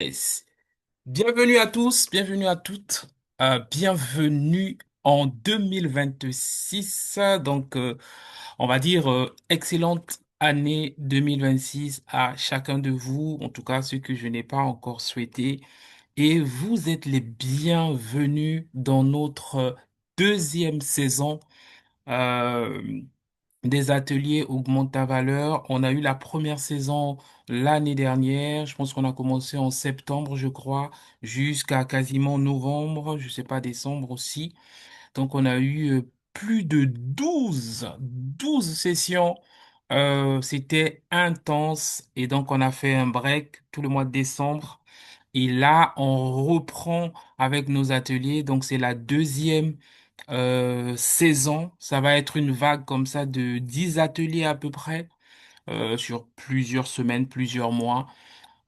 Yes. Bienvenue à tous, bienvenue à toutes, bienvenue en 2026. On va dire excellente année 2026 à chacun de vous, en tout cas ceux que je n'ai pas encore souhaité. Et vous êtes les bienvenus dans notre deuxième saison. Euh, des ateliers augmentent ta valeur. On a eu la première saison l'année dernière. Je pense qu'on a commencé en septembre, je crois, jusqu'à quasiment novembre, je sais pas, décembre aussi. Donc, on a eu plus de douze sessions. C'était intense. Et donc, on a fait un break tout le mois de décembre. Et là, on reprend avec nos ateliers. Donc, c'est la deuxième saison. Ça va être une vague comme ça de 10 ateliers à peu près sur plusieurs semaines, plusieurs mois.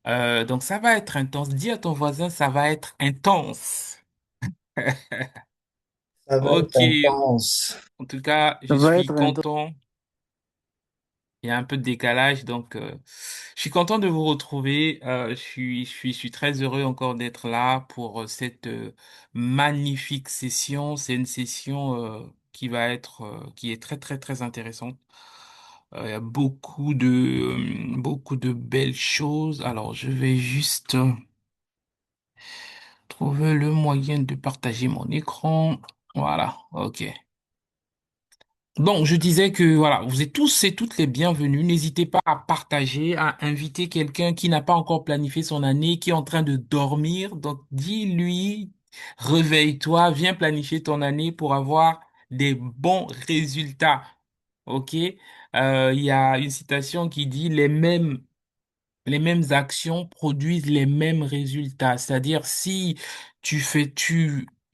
Donc, ça va être intense. Dis à ton voisin, ça va être intense. Ça va être Ok. intense. En tout cas, Ça je va suis être intense. content. Il y a un peu de décalage, donc je suis content de vous retrouver. Je suis très heureux encore d'être là pour cette magnifique session. C'est une session qui est très très très intéressante. Il y a beaucoup de belles choses. Alors, je vais juste trouver le moyen de partager mon écran. Voilà, ok. Donc, je disais que voilà, vous êtes tous et toutes les bienvenus. N'hésitez pas à partager, à inviter quelqu'un qui n'a pas encore planifié son année, qui est en train de dormir. Donc, dis-lui, réveille-toi, viens planifier ton année pour avoir des bons résultats. OK? Il y a une citation qui dit les mêmes actions produisent les mêmes résultats. C'est-à-dire, si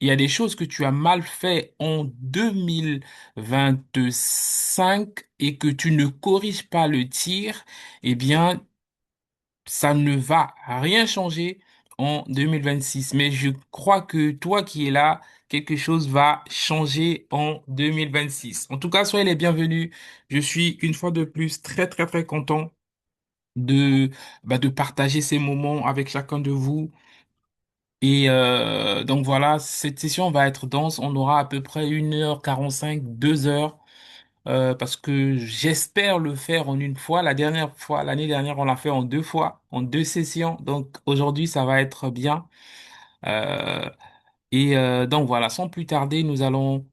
il y a des choses que tu as mal fait en 2025 et que tu ne corriges pas le tir, eh bien, ça ne va rien changer en 2026. Mais je crois que toi qui es là, quelque chose va changer en 2026. En tout cas, soyez les bienvenus. Je suis une fois de plus très, très, très content de, de partager ces moments avec chacun de vous. Et donc voilà, cette session va être dense. On aura à peu près 1h45, 2 heures, parce que j'espère le faire en une fois. La dernière fois, l'année dernière, on l'a fait en deux fois, en deux sessions. Donc aujourd'hui, ça va être bien. Euh, donc voilà, sans plus tarder, nous allons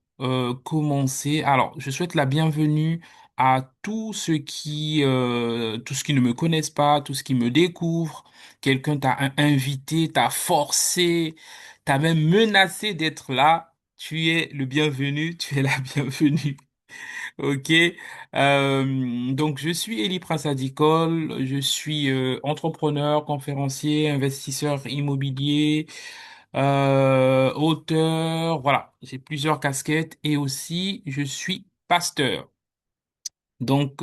commencer. Alors, je souhaite la bienvenue à tous ceux qui ne me connaissent pas, tous ceux qui me découvrent. Quelqu'un t'a invité, t'a forcé, t'a même menacé d'être là. Tu es le bienvenu, tu es la bienvenue. Ok. Donc, je suis Eli Prince Adicole, je suis entrepreneur, conférencier, investisseur immobilier, auteur. Voilà, j'ai plusieurs casquettes et aussi je suis pasteur. Donc,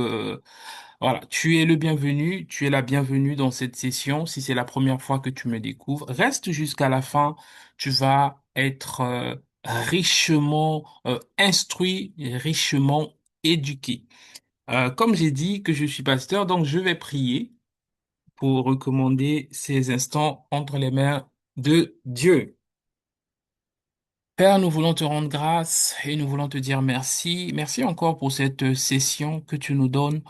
voilà, tu es le bienvenu, tu es la bienvenue dans cette session. Si c'est la première fois que tu me découvres, reste jusqu'à la fin. Tu vas être richement instruit, richement éduqué. Comme j'ai dit que je suis pasteur, donc je vais prier pour recommander ces instants entre les mains de Dieu. Père, nous voulons te rendre grâce et nous voulons te dire merci. Merci encore pour cette session que tu nous donnes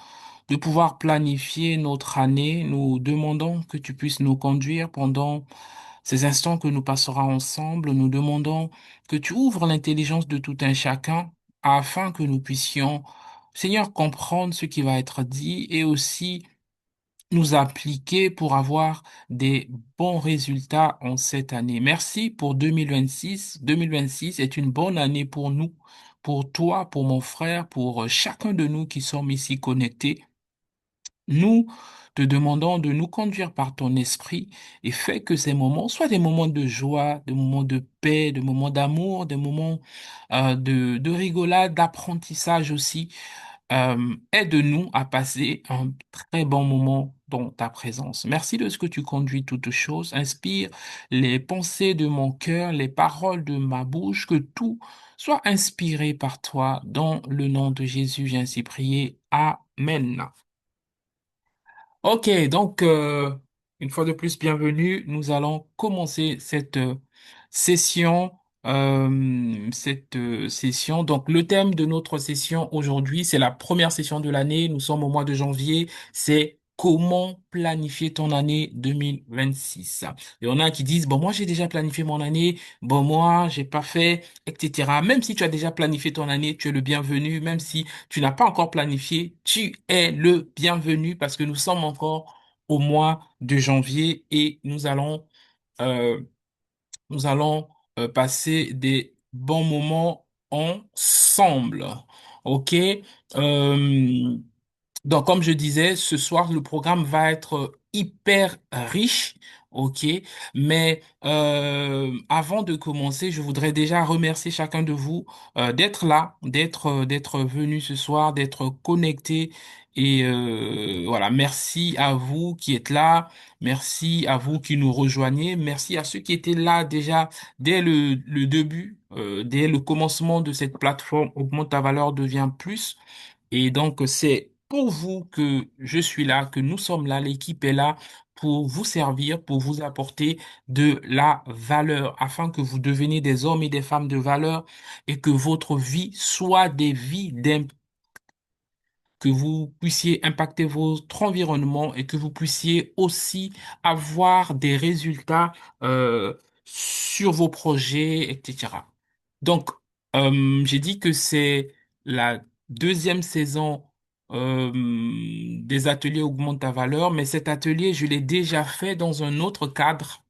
de pouvoir planifier notre année. Nous demandons que tu puisses nous conduire pendant ces instants que nous passerons ensemble. Nous demandons que tu ouvres l'intelligence de tout un chacun afin que nous puissions, Seigneur, comprendre ce qui va être dit et aussi nous appliquer pour avoir des bons résultats en cette année. Merci pour 2026. 2026 est une bonne année pour nous, pour toi, pour mon frère, pour chacun de nous qui sommes ici connectés. Nous te demandons de nous conduire par ton esprit et fais que ces moments soient des moments de joie, des moments de paix, des moments d'amour, des moments de rigolade, d'apprentissage aussi. Aide-nous à passer un très bon moment dans ta présence. Merci de ce que tu conduis toutes choses. Inspire les pensées de mon cœur, les paroles de ma bouche, que tout soit inspiré par toi. Dans le nom de Jésus, j'ai ainsi prié. Amen. Ok, donc Une fois de plus, bienvenue. Nous allons commencer session. Cette session. Donc, le thème de notre session aujourd'hui, c'est la première session de l'année. Nous sommes au mois de janvier. C'est comment planifier ton année 2026. Il y en a qui disent, bon, moi, j'ai déjà planifié mon année. Bon, moi, j'ai pas fait, etc. Même si tu as déjà planifié ton année, tu es le bienvenu. Même si tu n'as pas encore planifié, tu es le bienvenu parce que nous sommes encore au mois de janvier et euh, nous allons passer des bons moments ensemble. OK? Euh, donc, comme je disais, ce soir, le programme va être hyper riche, ok? Mais avant de commencer, je voudrais déjà remercier chacun de vous d'être là, d'être venu ce soir, d'être connecté. Et voilà, merci à vous qui êtes là, merci à vous qui nous rejoignez, merci à ceux qui étaient là déjà dès le début, dès le commencement de cette plateforme Augmente ta valeur devient plus. Et donc, c'est pour vous que je suis là, que nous sommes là, l'équipe est là pour vous servir, pour vous apporter de la valeur, afin que vous deveniez des hommes et des femmes de valeur et que votre vie soit des vies que vous puissiez impacter votre environnement et que vous puissiez aussi avoir des résultats sur vos projets, etc. Donc, j'ai dit que c'est la deuxième saison des ateliers Augmente ta valeur, mais cet atelier, je l'ai déjà fait dans un autre cadre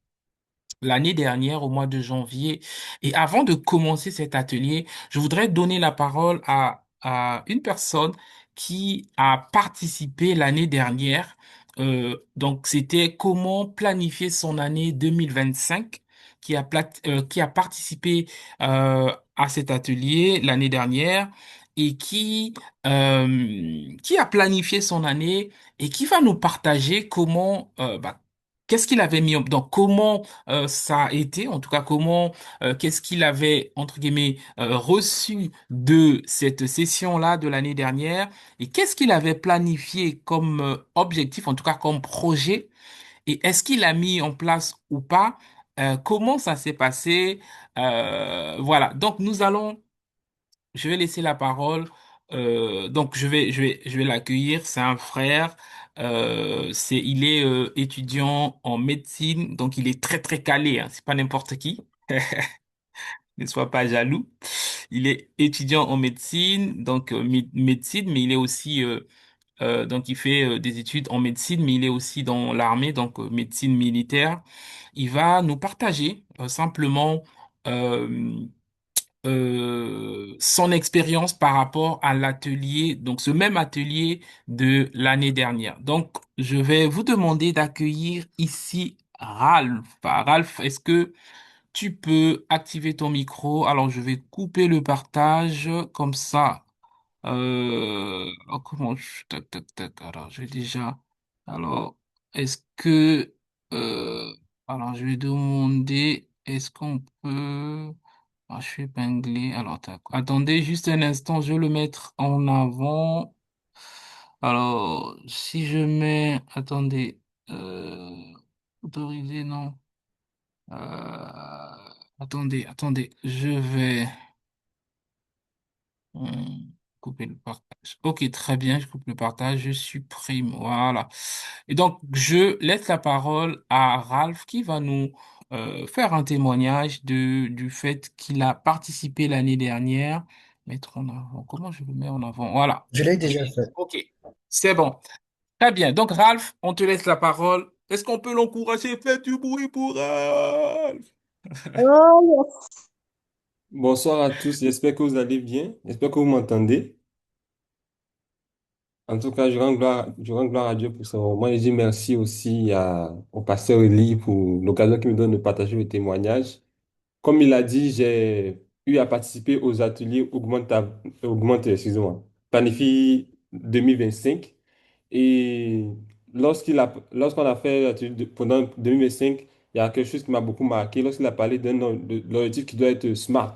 l'année dernière, au mois de janvier. Et avant de commencer cet atelier, je voudrais donner la parole à une personne qui a participé l'année dernière. Donc, c'était comment planifier son année 2025, qui a participé à cet atelier l'année dernière et qui a planifié son année et qui va nous partager qu'est-ce qu'il avait mis donc comment ça a été, en tout cas comment, qu'est-ce qu'il avait, entre guillemets, reçu de cette session-là de l'année dernière et qu'est-ce qu'il avait planifié comme objectif, en tout cas comme projet, et est-ce qu'il a mis en place ou pas, comment ça s'est passé, voilà. Donc je vais laisser la parole. Donc je vais l'accueillir. C'est un frère. Il est étudiant en médecine, donc il est très très calé. Hein. C'est pas n'importe qui. Ne sois pas jaloux. Il est étudiant en médecine, donc médecine, mais il est aussi donc il fait des études en médecine, mais il est aussi dans l'armée, donc médecine militaire. Il va nous partager simplement. euh, son expérience par rapport à l'atelier, donc ce même atelier de l'année dernière. Donc, je vais vous demander d'accueillir ici Ralph. Ralph, est-ce que tu peux activer ton micro? Alors, je vais couper le partage comme ça. Comment tac, tac, tac. Alors, je vais déjà. Alors, est-ce que alors, je vais demander, est-ce qu'on peut. Ah, je suis épinglé. Alors, attendez juste un instant, je vais le mettre en avant. Alors, si je mets, attendez, autoriser, non. Attendez, je vais couper le partage. Ok, très bien, je coupe le partage, je supprime, voilà. Et donc, je laisse la parole à Ralph qui va nous faire un témoignage du fait qu'il a participé l'année dernière. Mettre en avant. Comment je le mets en avant? Voilà. Je l'ai déjà fait. Ok, c'est bon. Très bien. Donc, Ralph, on te laisse la parole. Est-ce qu'on peut l'encourager? Faites du bruit pour Ralph. Bonsoir à tous, j'espère que vous allez bien, j'espère que vous m'entendez. En tout cas, je rends gloire à Dieu pour ça. Moi, je dis merci aussi au pasteur Eli pour l'occasion qu'il me donne de partager le témoignage. Comme il a dit, j'ai eu à participer aux ateliers excusez-moi, Planifie 2025. Et lorsqu'on a fait l'atelier pendant 2025, il y a quelque chose qui m'a beaucoup marqué. Lorsqu'il a parlé de l'objectif qui doit être SMART,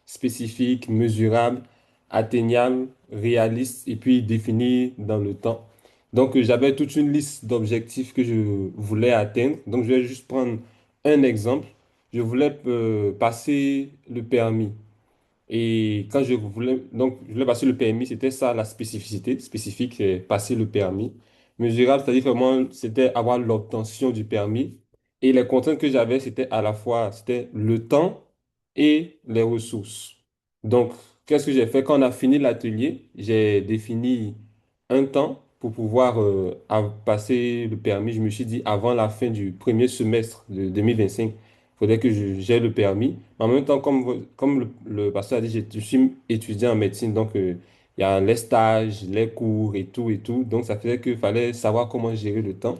spécifique, mesurable, atteignable, réaliste et puis défini dans le temps. Donc, j'avais toute une liste d'objectifs que je voulais atteindre. Donc, je vais juste prendre un exemple. Je voulais passer le permis. Et quand je voulais passer le permis, c'était ça la spécificité, spécifique, c'est passer le permis. Mesurable, c'est-à-dire vraiment, c'était avoir l'obtention du permis. Et les contraintes que j'avais, c'était à la fois, c'était le temps et les ressources. Donc, qu'est-ce que j'ai fait? Quand on a fini l'atelier, j'ai défini un temps pour pouvoir passer le permis. Je me suis dit, avant la fin du premier semestre de 2025, il faudrait que j'ai le permis. En même temps, comme le pasteur a dit, je suis étudiant en médecine, donc il y a les stages, les cours et tout et tout. Donc, ça faisait qu'il fallait savoir comment gérer le temps.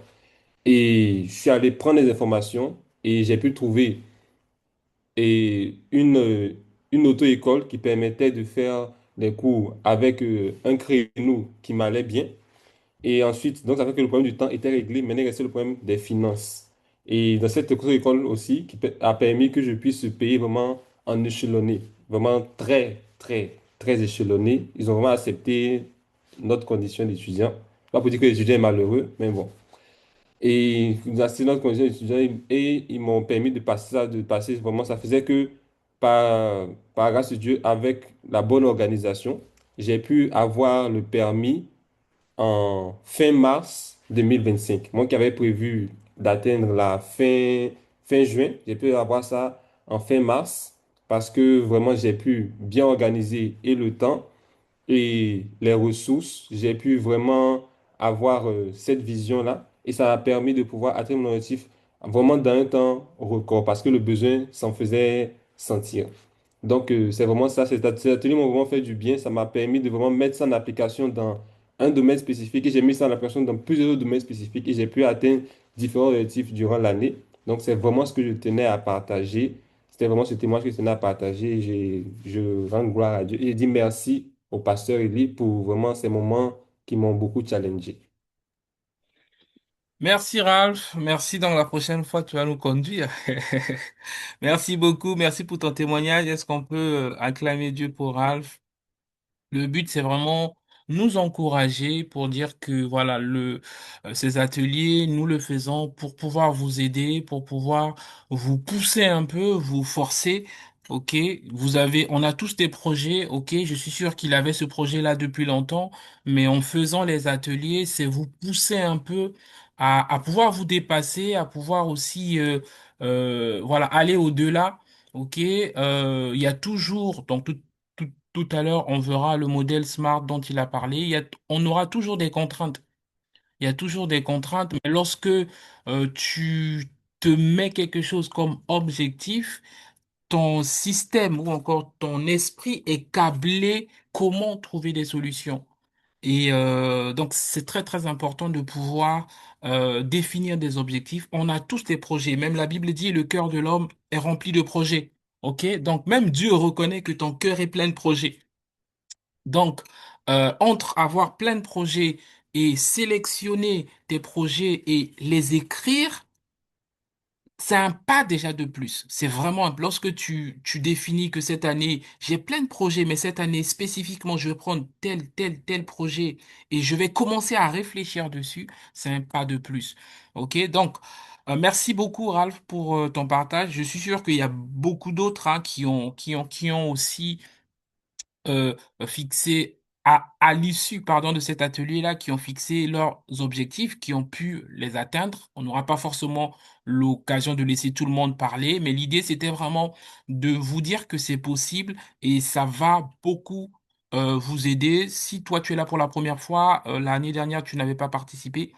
Et je suis allé prendre des informations et j'ai pu trouver une auto-école qui permettait de faire des cours avec un créneau qui m'allait bien. Et ensuite, donc ça fait que le problème du temps était réglé. Maintenant, il restait le problème des finances. Et dans cette école aussi, a permis que je puisse payer vraiment en échelonné, vraiment très, très, très échelonné. Ils ont vraiment accepté notre condition d'étudiant. Pas pour dire que l'étudiant est malheureux, mais bon. Et ils ont accepté notre condition d'étudiant et ils m'ont permis de passer ça, de passer vraiment. Ça faisait que par grâce de Dieu, avec la bonne organisation, j'ai pu avoir le permis en fin mars 2025. Moi qui avais prévu d'atteindre fin juin, j'ai pu avoir ça en fin mars parce que vraiment j'ai pu bien organiser et le temps et les ressources. J'ai pu vraiment avoir cette vision-là et ça m'a permis de pouvoir atteindre mon objectif vraiment dans un temps record parce que le besoin s'en faisait sentir. Donc, c'est vraiment ça. Ces ateliers m'ont vraiment fait du bien. Ça m'a permis de vraiment mettre ça en application dans un domaine spécifique et j'ai mis ça en application dans plusieurs autres domaines spécifiques et j'ai pu atteindre différents objectifs durant l'année. Donc, c'est vraiment ce que je tenais à partager. C'était vraiment ce témoignage que je tenais à partager. Je rends gloire à Dieu et je dis merci au pasteur Eli pour vraiment ces moments qui m'ont beaucoup challengé. Merci Ralph, merci donc la prochaine fois tu vas nous conduire. Merci beaucoup, merci pour ton témoignage. Est-ce qu'on peut acclamer Dieu pour Ralph? Le but, c'est vraiment nous encourager pour dire que voilà, ces ateliers, nous le faisons pour pouvoir vous aider, pour pouvoir vous pousser un peu, vous forcer. OK, on a tous des projets. OK, je suis sûr qu'il avait ce projet-là depuis longtemps, mais en faisant les ateliers, c'est vous pousser un peu à pouvoir vous dépasser, à pouvoir aussi, voilà, aller au-delà. OK, il y a toujours, donc tout à l'heure, on verra le modèle SMART dont il a parlé. On aura toujours des contraintes. Il y a toujours des contraintes, mais lorsque tu te mets quelque chose comme objectif, ton système ou encore ton esprit est câblé comment trouver des solutions. Et donc, c'est très, très important de pouvoir définir des objectifs. On a tous des projets. Même la Bible dit, le cœur de l'homme est rempli de projets. OK? Donc, même Dieu reconnaît que ton cœur est plein de projets. Donc, entre avoir plein de projets et sélectionner tes projets et les écrire, c'est un pas déjà de plus. C'est vraiment, lorsque tu définis que cette année, j'ai plein de projets, mais cette année spécifiquement, je vais prendre tel projet et je vais commencer à réfléchir dessus, c'est un pas de plus. OK? Donc, merci beaucoup, Ralph, pour ton partage. Je suis sûr qu'il y a beaucoup d'autres hein, qui ont aussi euh, fixé à l'issue, pardon, de cet atelier-là, qui ont fixé leurs objectifs, qui ont pu les atteindre. On n'aura pas forcément l'occasion de laisser tout le monde parler, mais l'idée, c'était vraiment de vous dire que c'est possible et ça va beaucoup vous aider. Si toi, tu es là pour la première fois, l'année dernière, tu n'avais pas participé,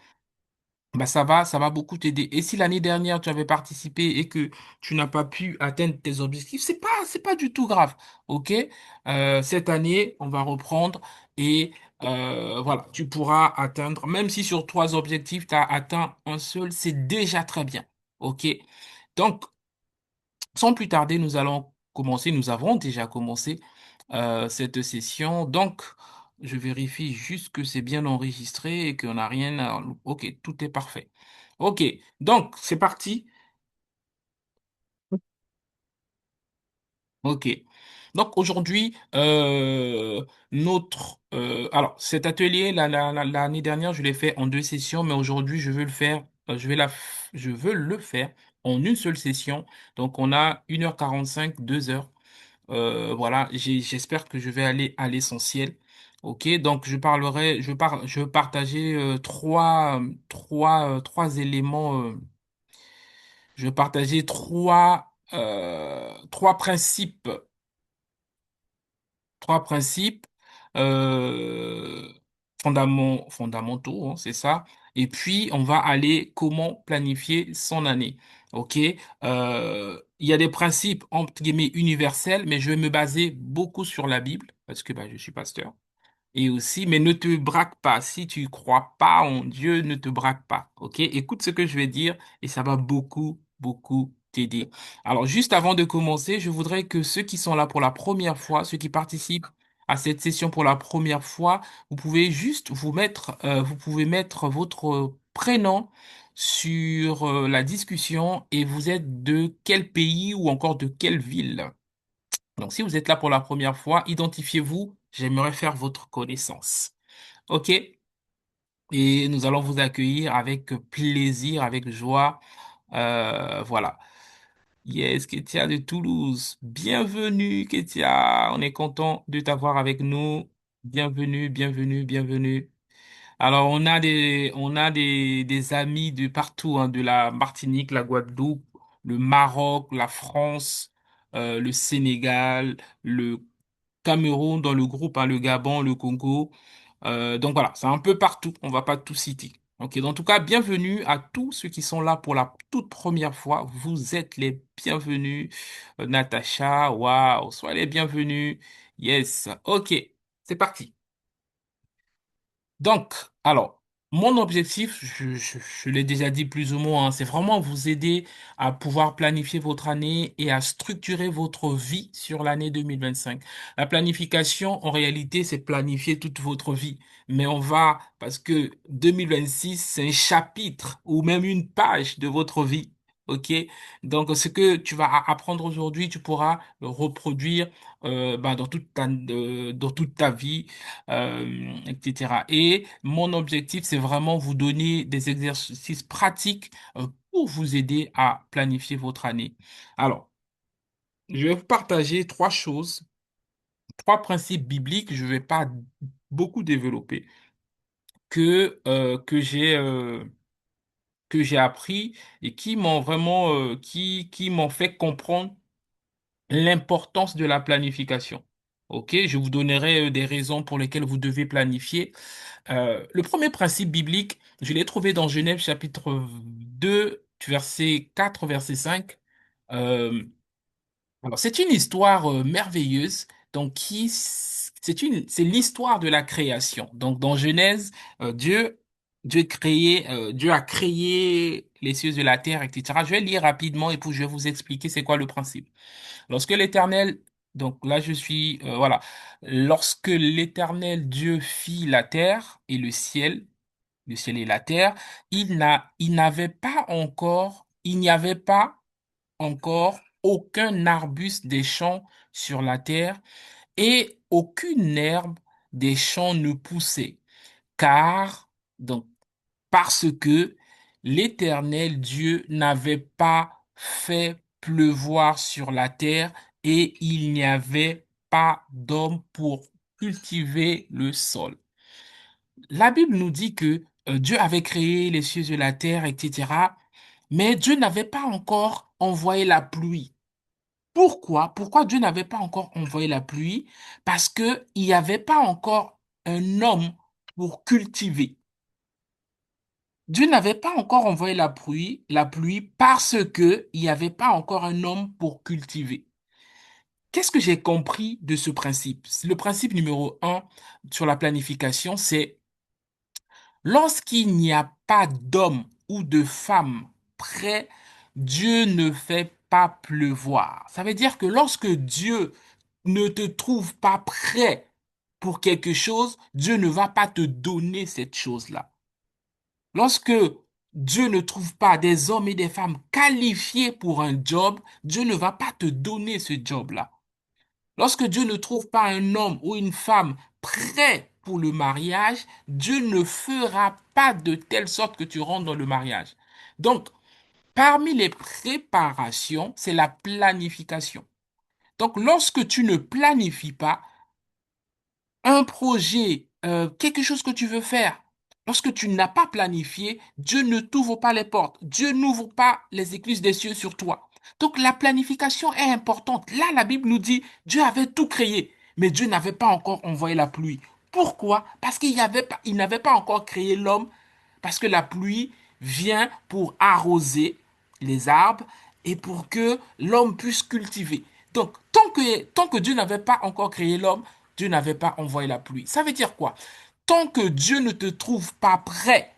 bah ça va beaucoup t'aider. Et si l'année dernière tu avais participé et que tu n'as pas pu atteindre tes objectifs, c'est pas du tout grave, ok? Cette année, on va reprendre et voilà, tu pourras atteindre, même si sur trois objectifs tu as atteint un seul, c'est déjà très bien, ok? Donc, sans plus tarder, nous allons commencer. Nous avons déjà commencé cette session. Donc, je vérifie juste que c'est bien enregistré et qu'on n'a rien à... Ok, tout est parfait. Ok, donc c'est parti. Ok. Donc aujourd'hui, alors cet atelier l'année dernière, je l'ai fait en deux sessions, mais aujourd'hui, je veux le faire, je veux le faire en une seule session. Donc on a 1h45, 2 heures. Voilà, j'espère que je vais aller à l'essentiel. Ok, donc je vais partager trois éléments. Je vais partager trois principes euh, fondamentaux, hein, c'est ça. Et puis, on va aller comment planifier son année. OK? Il y a des principes, entre guillemets, universels, mais je vais me baser beaucoup sur la Bible, parce que bah, je suis pasteur. Et aussi, mais ne te braque pas. Si tu crois pas en Dieu, ne te braque pas. OK? Écoute ce que je vais dire et ça va beaucoup, beaucoup t'aider. Alors, juste avant de commencer, je voudrais que ceux qui sont là pour la première fois, ceux qui participent à cette session pour la première fois, vous pouvez juste vous pouvez mettre votre prénom sur la discussion et vous êtes de quel pays ou encore de quelle ville. Donc, si vous êtes là pour la première fois, identifiez-vous. J'aimerais faire votre connaissance. OK? Et nous allons vous accueillir avec plaisir, avec joie. Voilà. Yes, Ketia de Toulouse. Bienvenue, Ketia. On est content de t'avoir avec nous. Bienvenue, bienvenue, bienvenue. Alors, des amis de partout, hein, de la Martinique, la Guadeloupe, le Maroc, la France, le Sénégal, le Cameroun dans le groupe, hein, le Gabon, le Congo. Donc voilà, c'est un peu partout. On va pas tout citer. Ok, donc en tout cas, bienvenue à tous ceux qui sont là pour la toute première fois. Vous êtes les bienvenus. Natacha, waouh, soyez les bienvenus. Yes, ok, c'est parti. Donc, alors, mon objectif, je l'ai déjà dit plus ou moins, hein, c'est vraiment vous aider à pouvoir planifier votre année et à structurer votre vie sur l'année 2025. La planification, en réalité, c'est planifier toute votre vie. Mais parce que 2026, c'est un chapitre ou même une page de votre vie. OK? Donc, ce que tu vas apprendre aujourd'hui, tu pourras le reproduire dans toute ta vie, etc. Et mon objectif, c'est vraiment vous donner des exercices pratiques pour vous aider à planifier votre année. Alors, je vais vous partager trois choses, trois principes bibliques, je ne vais pas beaucoup développer, que j'ai appris et qui m'ont vraiment, qui m'ont fait comprendre l'importance de la planification. OK, je vous donnerai des raisons pour lesquelles vous devez planifier. Le premier principe biblique, je l'ai trouvé dans Genèse chapitre 2, verset 4, verset 5. Euh, alors, c'est une histoire merveilleuse. Donc, c'est l'histoire de la création. Donc, dans Genèse, Dieu a créé les cieux et la terre, etc. Je vais lire rapidement et puis je vais vous expliquer c'est quoi le principe. Lorsque l'Éternel, donc là je suis, voilà, lorsque l'Éternel Dieu fit la terre et le ciel et la terre, il n'y avait pas encore aucun arbuste des champs sur la terre et aucune herbe des champs ne poussait, car, donc, parce que l'Éternel Dieu n'avait pas fait pleuvoir sur la terre et il n'y avait pas d'homme pour cultiver le sol. La Bible nous dit que Dieu avait créé les cieux et la terre, etc. Mais Dieu n'avait pas encore envoyé la pluie. Pourquoi? Pourquoi Dieu n'avait pas encore envoyé la pluie? Parce que il n'y avait pas encore un homme pour cultiver. Dieu n'avait pas encore envoyé la pluie parce que il n'y avait pas encore un homme pour cultiver. Qu'est-ce que j'ai compris de ce principe? Le principe numéro un sur la planification, c'est lorsqu'il n'y a pas d'homme ou de femme prêt, Dieu ne fait pas pleuvoir. Ça veut dire que lorsque Dieu ne te trouve pas prêt pour quelque chose, Dieu ne va pas te donner cette chose-là. Lorsque Dieu ne trouve pas des hommes et des femmes qualifiés pour un job, Dieu ne va pas te donner ce job-là. Lorsque Dieu ne trouve pas un homme ou une femme prêt pour le mariage, Dieu ne fera pas de telle sorte que tu rentres dans le mariage. Donc, parmi les préparations, c'est la planification. Donc, lorsque tu ne planifies pas, un projet, quelque chose que tu veux faire, lorsque tu n'as pas planifié, Dieu ne t'ouvre pas les portes. Dieu n'ouvre pas les écluses des cieux sur toi. Donc la planification est importante. Là, la Bible nous dit, Dieu avait tout créé, mais Dieu n'avait pas encore envoyé la pluie. Pourquoi? Parce il n'avait pas encore créé l'homme, parce que la pluie vient pour arroser les arbres et pour que l'homme puisse cultiver. Donc, tant que Dieu n'avait pas encore créé l'homme, Dieu n'avait pas envoyé la pluie. Ça veut dire quoi? Tant que Dieu ne te trouve pas prêt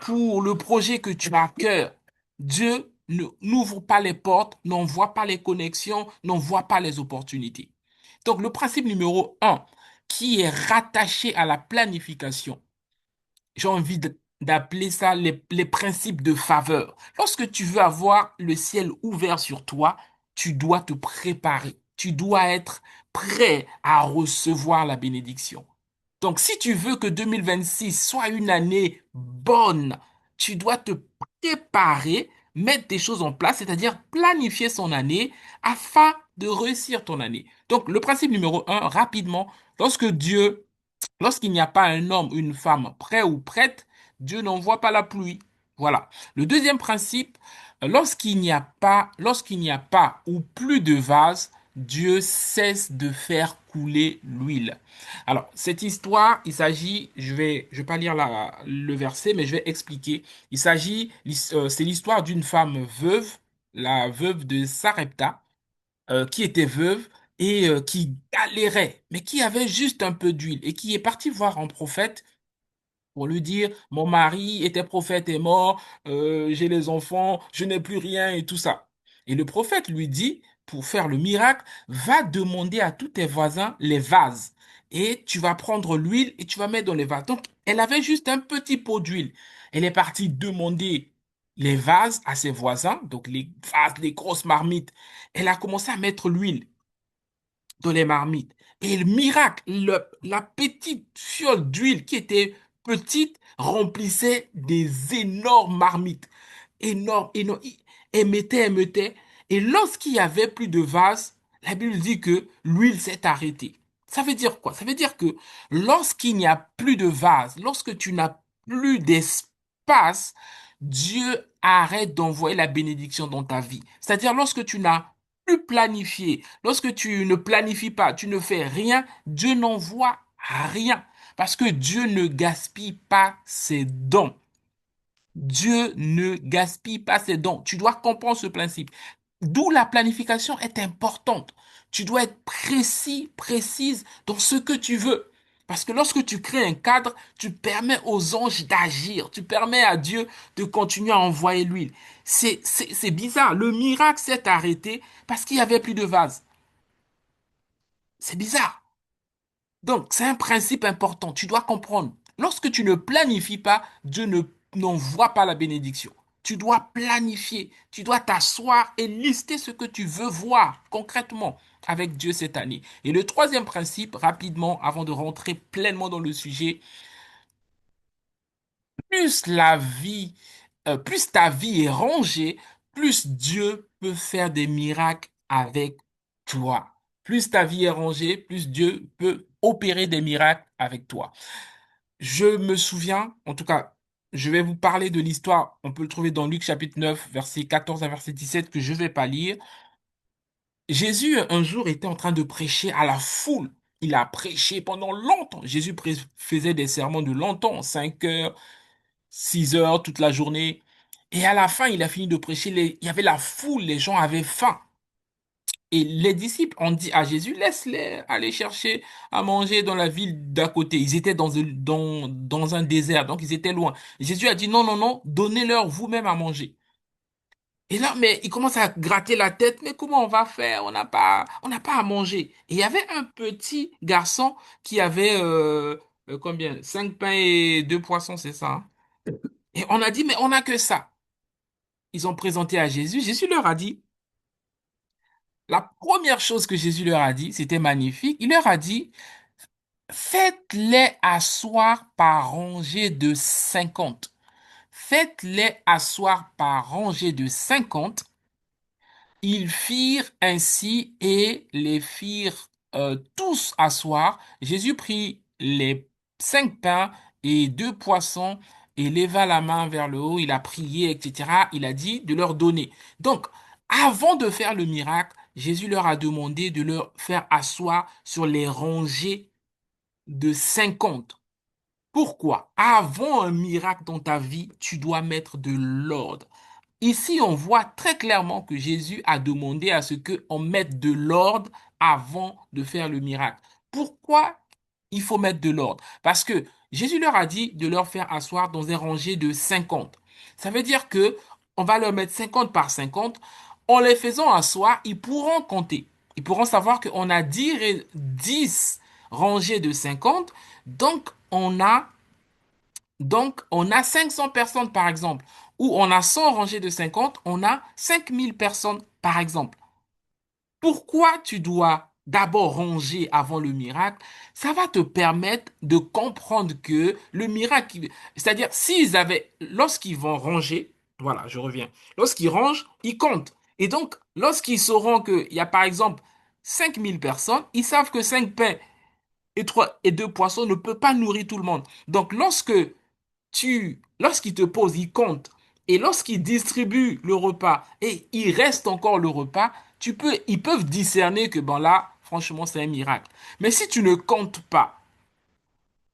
pour le projet que tu as à cœur, n'ouvre pas les portes, n'envoie pas les connexions, n'envoie pas les opportunités. Donc, le principe numéro un, qui est rattaché à la planification, j'ai envie d'appeler ça les principes de faveur. Lorsque tu veux avoir le ciel ouvert sur toi, tu dois te préparer. Tu dois être prêt à recevoir la bénédiction. Donc, si tu veux que 2026 soit une année bonne, tu dois te préparer, mettre des choses en place, c'est-à-dire planifier son année afin de réussir ton année. Donc, le principe numéro un, rapidement, lorsque Dieu lorsqu'il n'y a pas un homme ou une femme prêt ou prête, Dieu n'envoie pas la pluie. Voilà. Le deuxième principe, lorsqu'il n'y a pas ou plus de vase, Dieu cesse de faire couler l'huile. Alors, cette histoire, je vais pas lire le verset, mais je vais expliquer. C'est l'histoire d'une femme veuve, la veuve de Sarepta, qui était veuve et qui galérait, mais qui avait juste un peu d'huile et qui est partie voir un prophète pour lui dire, mon mari était prophète et mort, j'ai les enfants, je n'ai plus rien et tout ça. Et le prophète lui dit, pour faire le miracle, va demander à tous tes voisins les vases et tu vas prendre l'huile et tu vas mettre dans les vases. Donc, elle avait juste un petit pot d'huile. Elle est partie demander les vases à ses voisins, donc les vases, les grosses marmites. Elle a commencé à mettre l'huile dans les marmites. Et le miracle, la petite fiole d'huile qui était petite remplissait des énormes marmites. Énormes, énormes. Elle mettait. Et lorsqu'il y avait plus de vase, la Bible dit que l'huile s'est arrêtée. Ça veut dire quoi? Ça veut dire que lorsqu'il n'y a plus de vase, lorsque tu n'as plus d'espace, Dieu arrête d'envoyer la bénédiction dans ta vie. C'est-à-dire lorsque tu n'as plus planifié, lorsque tu ne planifies pas, tu ne fais rien, Dieu n'envoie rien. Parce que Dieu ne gaspille pas ses dons. Dieu ne gaspille pas ses dons. Tu dois comprendre ce principe. D'où la planification est importante. Tu dois être précis, précise dans ce que tu veux. Parce que lorsque tu crées un cadre, tu permets aux anges d'agir. Tu permets à Dieu de continuer à envoyer l'huile. C'est bizarre. Le miracle s'est arrêté parce qu'il n'y avait plus de vase. C'est bizarre. Donc, c'est un principe important. Tu dois comprendre. Lorsque tu ne planifies pas, Dieu ne n'envoie pas la bénédiction. Tu dois planifier. Tu dois t'asseoir et lister ce que tu veux voir concrètement avec Dieu cette année. Et le troisième principe, rapidement, avant de rentrer pleinement dans le sujet, plus la vie, plus ta vie est rangée, plus Dieu peut faire des miracles avec toi. Plus ta vie est rangée, plus Dieu peut opérer des miracles avec toi. Je me souviens, en tout cas, je vais vous parler de l'histoire. On peut le trouver dans Luc chapitre 9, verset 14 à verset 17, que je ne vais pas lire. Jésus, un jour, était en train de prêcher à la foule. Il a prêché pendant longtemps. Jésus faisait des sermons de longtemps, 5 heures, 6 heures toute la journée. Et à la fin, il a fini de prêcher. Il y avait la foule, les gens avaient faim. Et les disciples ont dit à Jésus, laisse-les aller chercher à manger dans la ville d'à côté. Ils étaient dans un désert, donc ils étaient loin. Jésus a dit, non, non, non, donnez-leur vous-même à manger. Et là, mais il commence à gratter la tête, mais comment on va faire? On n'a pas à manger. Et il y avait un petit garçon qui avait, combien? 5 pains et 2 poissons, c'est ça, hein. Et on a dit, mais on n'a que ça. Ils ont présenté à Jésus. Jésus leur a dit, La première chose que Jésus leur a dit, c'était magnifique. Il leur a dit, faites-les asseoir par rangée de 50. Faites-les asseoir par rangée de 50. Ils firent ainsi et les firent tous asseoir. Jésus prit les 5 pains et 2 poissons et leva la main vers le haut. Il a prié, etc. Il a dit de leur donner. Donc, avant de faire le miracle, Jésus leur a demandé de leur faire asseoir sur les rangées de 50. Pourquoi? Avant un miracle dans ta vie, tu dois mettre de l'ordre. Ici, on voit très clairement que Jésus a demandé à ce qu'on mette de l'ordre avant de faire le miracle. Pourquoi il faut mettre de l'ordre? Parce que Jésus leur a dit de leur faire asseoir dans un rangée de 50. Ça veut dire que on va leur mettre 50 par 50. En les faisant asseoir, ils pourront compter. Ils pourront savoir qu'on a 10 rangées de 50. Donc, on a 500 personnes, par exemple, ou on a 100 rangées de 50, on a 5000 personnes, par exemple. Pourquoi tu dois d'abord ranger avant le miracle? Ça va te permettre de comprendre que le miracle, c'est-à-dire, lorsqu'ils vont ranger, voilà, je reviens, lorsqu'ils rangent, ils comptent. Et donc, lorsqu'ils sauront qu'il y a, par exemple, 5000 personnes, ils savent que 5 pains et 2 poissons ne peuvent pas nourrir tout le monde. Donc, lorsqu'il te pose, il compte. Et lorsqu'il distribue le repas et il reste encore le repas, ils peuvent discerner que bon là, franchement, c'est un miracle. Mais si tu ne comptes pas,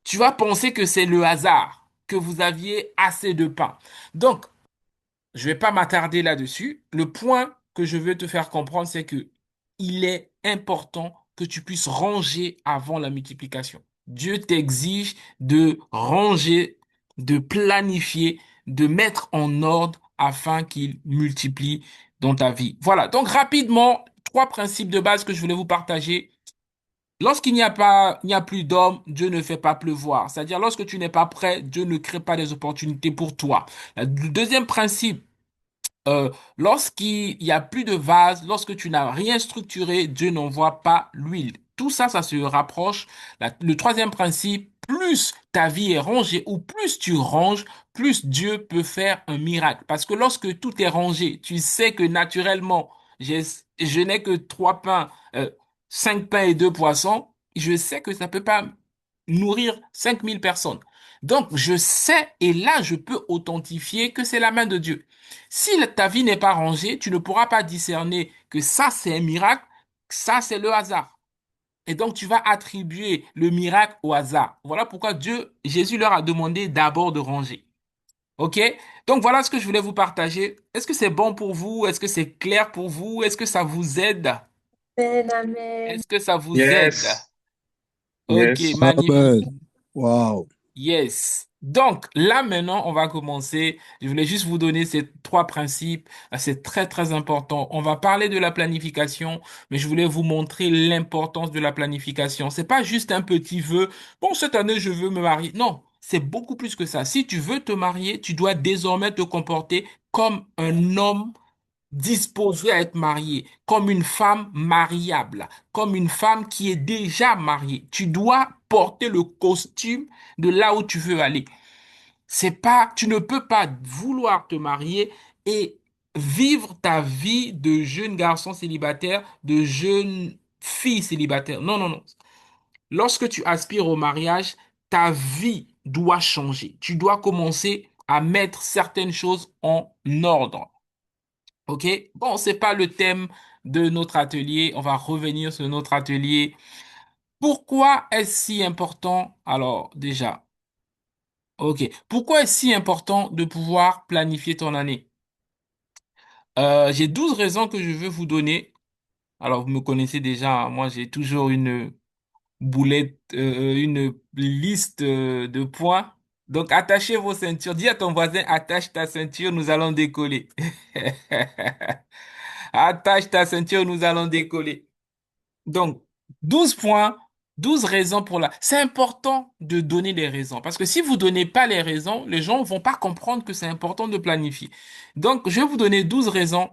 tu vas penser que c'est le hasard, que vous aviez assez de pain. Donc, je vais pas m'attarder là-dessus. Le point que je veux te faire comprendre, c'est que il est important que tu puisses ranger avant la multiplication. Dieu t'exige de ranger, de planifier, de mettre en ordre afin qu'il multiplie dans ta vie. Voilà. Donc, rapidement, 3 principes de base que je voulais vous partager. Il n'y a plus d'hommes, Dieu ne fait pas pleuvoir. C'est-à-dire, lorsque tu n'es pas prêt, Dieu ne crée pas des opportunités pour toi. Le deuxième principe, lorsqu'il y a plus de vase, lorsque tu n'as rien structuré, Dieu n'envoie pas l'huile. Tout ça, ça se rapproche. Le troisième principe, plus ta vie est rangée ou plus tu ranges, plus Dieu peut faire un miracle. Parce que lorsque tout est rangé, tu sais que naturellement, j'ai- je n'ai que 3 pains, 5 pains et 2 poissons. Je sais que ça peut pas nourrir 5000 personnes. Donc, je sais et là, je peux authentifier que c'est la main de Dieu. Si ta vie n'est pas rangée, tu ne pourras pas discerner que ça, c'est un miracle, ça, c'est le hasard. Et donc, tu vas attribuer le miracle au hasard. Voilà pourquoi Jésus leur a demandé d'abord de ranger. OK? Donc, voilà ce que je voulais vous partager. Est-ce que c'est bon pour vous? Est-ce que c'est clair pour vous? Est-ce que ça vous aide? Amen, amen. Est-ce que ça vous aide? Yes, OK, yes. magnifique. Amen. Wow. Yes. Donc là maintenant, on va commencer. Je voulais juste vous donner ces 3 principes. C'est très très important. On va parler de la planification, mais je voulais vous montrer l'importance de la planification. C'est pas juste un petit vœu. Bon, cette année, je veux me marier. Non, c'est beaucoup plus que ça. Si tu veux te marier, tu dois désormais te comporter comme un homme disposé à être marié, comme une femme mariable, comme une femme qui est déjà mariée. Tu dois porter le costume de là où tu veux aller. C'est pas, tu ne peux pas vouloir te marier et vivre ta vie de jeune garçon célibataire, de jeune fille célibataire. Non, non, non. Lorsque tu aspires au mariage, ta vie doit changer. Tu dois commencer à mettre certaines choses en ordre. OK? Bon, c'est pas le thème de notre atelier. On va revenir sur notre atelier. Pourquoi est-ce si important? Alors, déjà, OK. Pourquoi est-ce si important de pouvoir planifier ton année? J'ai 12 raisons que je veux vous donner. Alors, vous me connaissez déjà, hein. Moi, j'ai toujours une boulette, une liste de points. Donc, attachez vos ceintures. Dis à ton voisin, attache ta ceinture, nous allons décoller. Attache ta ceinture, nous allons décoller. Donc, 12 points, 12 raisons pour la... C'est important de donner les raisons. Parce que si vous donnez pas les raisons, les gens vont pas comprendre que c'est important de planifier. Donc, je vais vous donner 12 raisons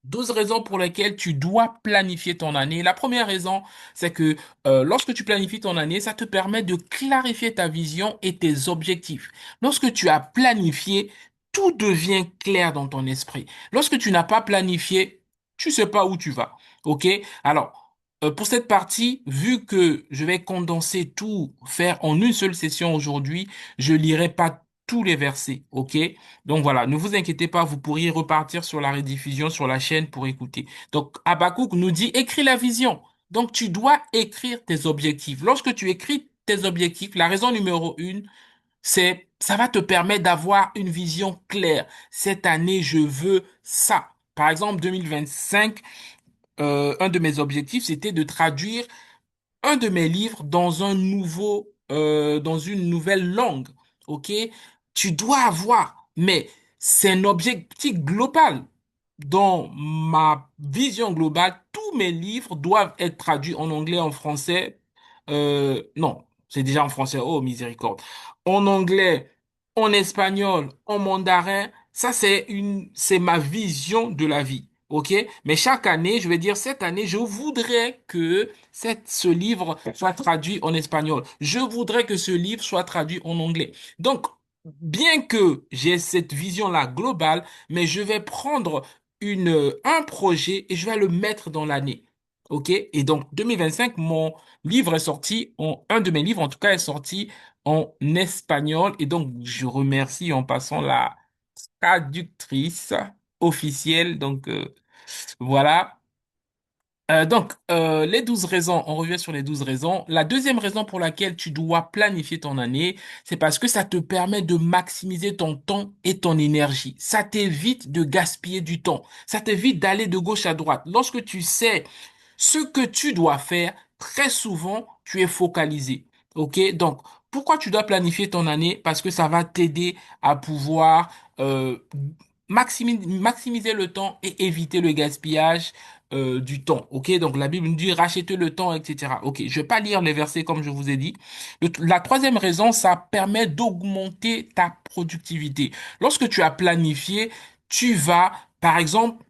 12 raisons pour lesquelles tu dois planifier ton année. La première raison, c'est que lorsque tu planifies ton année, ça te permet de clarifier ta vision et tes objectifs. Lorsque tu as planifié, tout devient clair dans ton esprit. Lorsque tu n'as pas planifié, tu sais pas où tu vas. OK? Alors, pour cette partie, vu que je vais condenser tout, faire en une seule session aujourd'hui, je lirai pas tous les versets. OK? Donc voilà, ne vous inquiétez pas, vous pourriez repartir sur la rediffusion sur la chaîne pour écouter. Donc Habakkuk nous dit, écris la vision. Donc tu dois écrire tes objectifs. Lorsque tu écris tes objectifs, la raison numéro une, c'est ça va te permettre d'avoir une vision claire. Cette année, je veux ça. Par exemple, 2025, un de mes objectifs, c'était de traduire un de mes livres dans dans une nouvelle langue. OK? Tu dois avoir, mais c'est un objectif global. Dans ma vision globale, tous mes livres doivent être traduits en anglais, en français. Non, c'est déjà en français. Oh, miséricorde. En anglais, en espagnol, en mandarin. Ça, c'est ma vision de la vie. OK? Mais chaque année, je vais dire, cette année, je voudrais que ce livre soit traduit en espagnol. Je voudrais que ce livre soit traduit en anglais. Donc, bien que j'ai cette vision-là globale, mais je vais prendre un projet et je vais le mettre dans l'année. OK? Et donc, 2025, mon livre est sorti, un de mes livres en tout cas est sorti en espagnol. Et donc, je remercie en passant la traductrice officielle. Donc, voilà. Les 12 raisons, on revient sur les 12 raisons. La deuxième raison pour laquelle tu dois planifier ton année, c'est parce que ça te permet de maximiser ton temps et ton énergie. Ça t'évite de gaspiller du temps. Ça t'évite d'aller de gauche à droite. Lorsque tu sais ce que tu dois faire, très souvent, tu es focalisé. OK? Donc, pourquoi tu dois planifier ton année? Parce que ça va t'aider à pouvoir maximiser le temps et éviter le gaspillage du temps. OK? Donc, la Bible nous dit rachetez le temps, etc. OK, je vais pas lire les versets comme je vous ai dit. La troisième raison, ça permet d'augmenter ta productivité. Lorsque tu as planifié, tu vas, par exemple,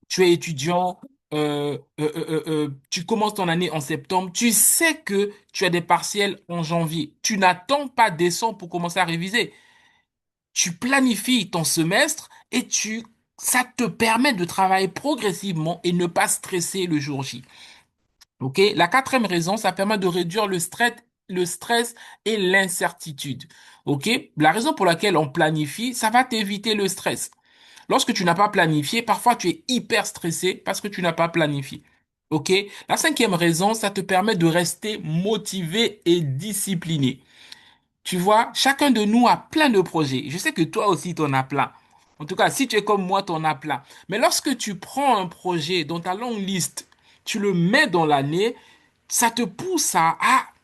tu es étudiant, tu commences ton année en septembre, tu sais que tu as des partiels en janvier. Tu n'attends pas décembre pour commencer à réviser. Tu planifies ton semestre et ça te permet de travailler progressivement et ne pas stresser le jour J. OK? La quatrième raison, ça permet de réduire le stress et l'incertitude. OK? La raison pour laquelle on planifie, ça va t'éviter le stress. Lorsque tu n'as pas planifié, parfois tu es hyper stressé parce que tu n'as pas planifié. OK? La cinquième raison, ça te permet de rester motivé et discipliné. Tu vois, chacun de nous a plein de projets. Je sais que toi aussi, tu en as plein. En tout cas, si tu es comme moi, tu en as plein. Mais lorsque tu prends un projet dans ta longue liste, tu le mets dans l'année, ça te pousse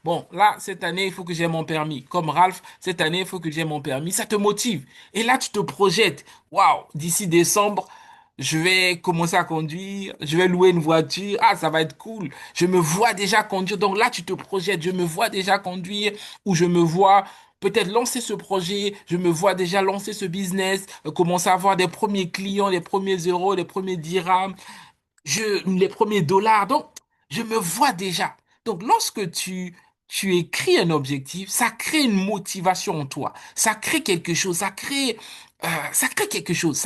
bon, là, cette année, il faut que j'ai mon permis. Comme Ralph, cette année, il faut que j'ai mon permis. Ça te motive. Et là, tu te projettes. Waouh, d'ici décembre, je vais commencer à conduire, je vais louer une voiture. Ah, ça va être cool. Je me vois déjà conduire. Donc là, tu te projettes. Je me vois déjà conduire ou je me vois peut-être lancer ce projet. Je me vois déjà lancer ce business, commencer à avoir des premiers clients, les premiers euros, les premiers dirhams les premiers dollars. Donc, je me vois déjà. Donc, lorsque tu écris un objectif, ça crée une motivation en toi. Ça crée quelque chose. Ça crée quelque chose.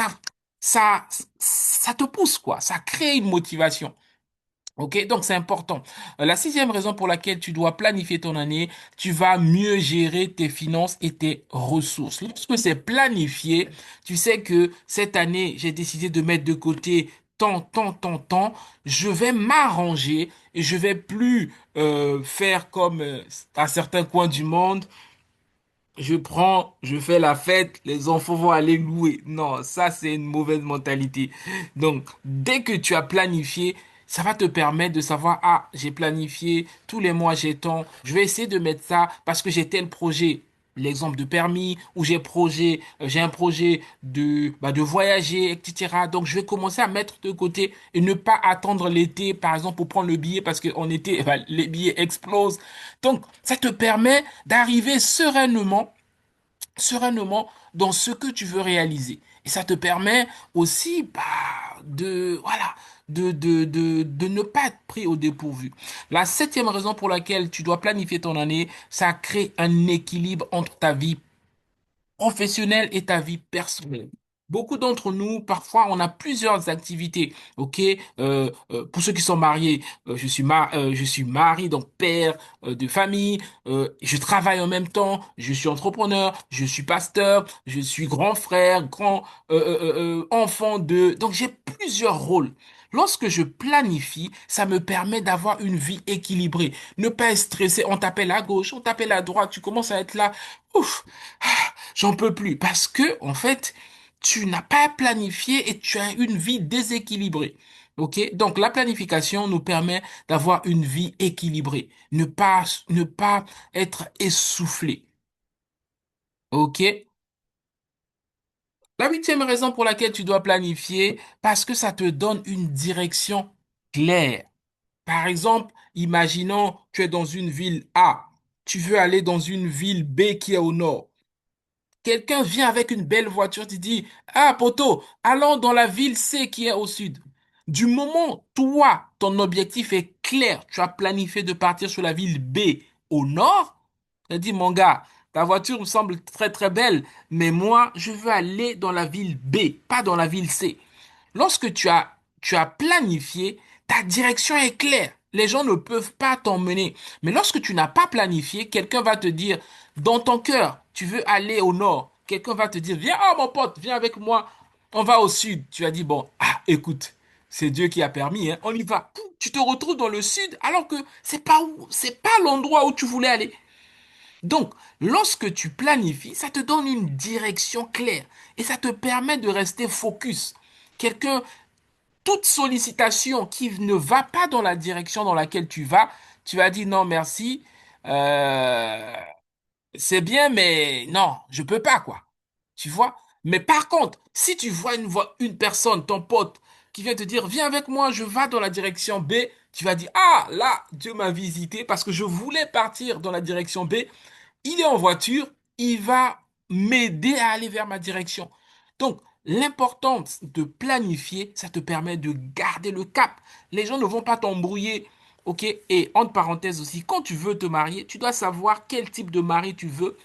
Ça, ça te pousse, quoi. Ça crée une motivation. OK, donc c'est important. La sixième raison pour laquelle tu dois planifier ton année, tu vas mieux gérer tes finances et tes ressources. Lorsque c'est planifié, tu sais que cette année, j'ai décidé de mettre de côté tant. Je vais m'arranger et je vais plus faire comme à certains coins du monde. Je fais la fête, les enfants vont aller louer. Non, ça c'est une mauvaise mentalité. Donc, dès que tu as planifié, ça va te permettre de savoir, ah, j'ai planifié, tous les mois j'ai tant, je vais essayer de mettre ça parce que j'ai tel projet. L'exemple de permis, ou j'ai un projet de voyager, etc. Donc, je vais commencer à mettre de côté et ne pas attendre l'été, par exemple, pour prendre le billet parce qu'en été, eh ben, les billets explosent. Donc, ça te permet d'arriver sereinement dans ce que tu veux réaliser. Et ça te permet aussi voilà, de ne pas être pris au dépourvu. La septième raison pour laquelle tu dois planifier ton année, ça crée un équilibre entre ta vie professionnelle et ta vie personnelle. Beaucoup d'entre nous, parfois, on a plusieurs activités. Ok, pour ceux qui sont mariés, je suis mari, donc père de famille. Je travaille en même temps. Je suis entrepreneur. Je suis pasteur. Je suis grand frère, grand enfant de. Donc j'ai plusieurs rôles. Lorsque je planifie, ça me permet d'avoir une vie équilibrée. Ne pas être stressé. On t'appelle à gauche, on t'appelle à droite. Tu commences à être là. Ouf, j'en peux plus parce que, en fait, tu n'as pas planifié et tu as une vie déséquilibrée. OK? Donc, la planification nous permet d'avoir une vie équilibrée, ne pas être essoufflé. OK? La huitième raison pour laquelle tu dois planifier, parce que ça te donne une direction claire. Par exemple, imaginons, tu es dans une ville A, tu veux aller dans une ville B qui est au nord. Quelqu'un vient avec une belle voiture, tu dis, ah, poto, allons dans la ville C qui est au sud. Du moment, toi, ton objectif est clair, tu as planifié de partir sur la ville B au nord, tu dis, mon gars, ta voiture me semble très très belle, mais moi, je veux aller dans la ville B, pas dans la ville C. Lorsque tu as planifié, ta direction est claire. Les gens ne peuvent pas t'emmener. Mais lorsque tu n'as pas planifié, quelqu'un va te dire, dans ton cœur, tu veux aller au nord. Quelqu'un va te dire, viens, oh mon pote, viens avec moi. On va au sud. Tu as dit, bon, ah, écoute, c'est Dieu qui a permis, hein, on y va. Tu te retrouves dans le sud alors que c'est pas l'endroit où tu voulais aller. Donc, lorsque tu planifies, ça te donne une direction claire et ça te permet de rester focus. Quelqu'un toute sollicitation qui ne va pas dans la direction dans laquelle tu vas dire non, merci. Euh, c'est bien, mais non, je peux pas, quoi. Tu vois? Mais par contre, si tu vois une personne, ton pote, qui vient te dire, viens avec moi, je vais dans la direction B, tu vas dire, ah, là, Dieu m'a visité parce que je voulais partir dans la direction B. Il est en voiture, il va m'aider à aller vers ma direction. Donc, l'importance de planifier, ça te permet de garder le cap. Les gens ne vont pas t'embrouiller. OK? Et entre parenthèses aussi, quand tu veux te marier, tu dois savoir quel type de mari tu veux,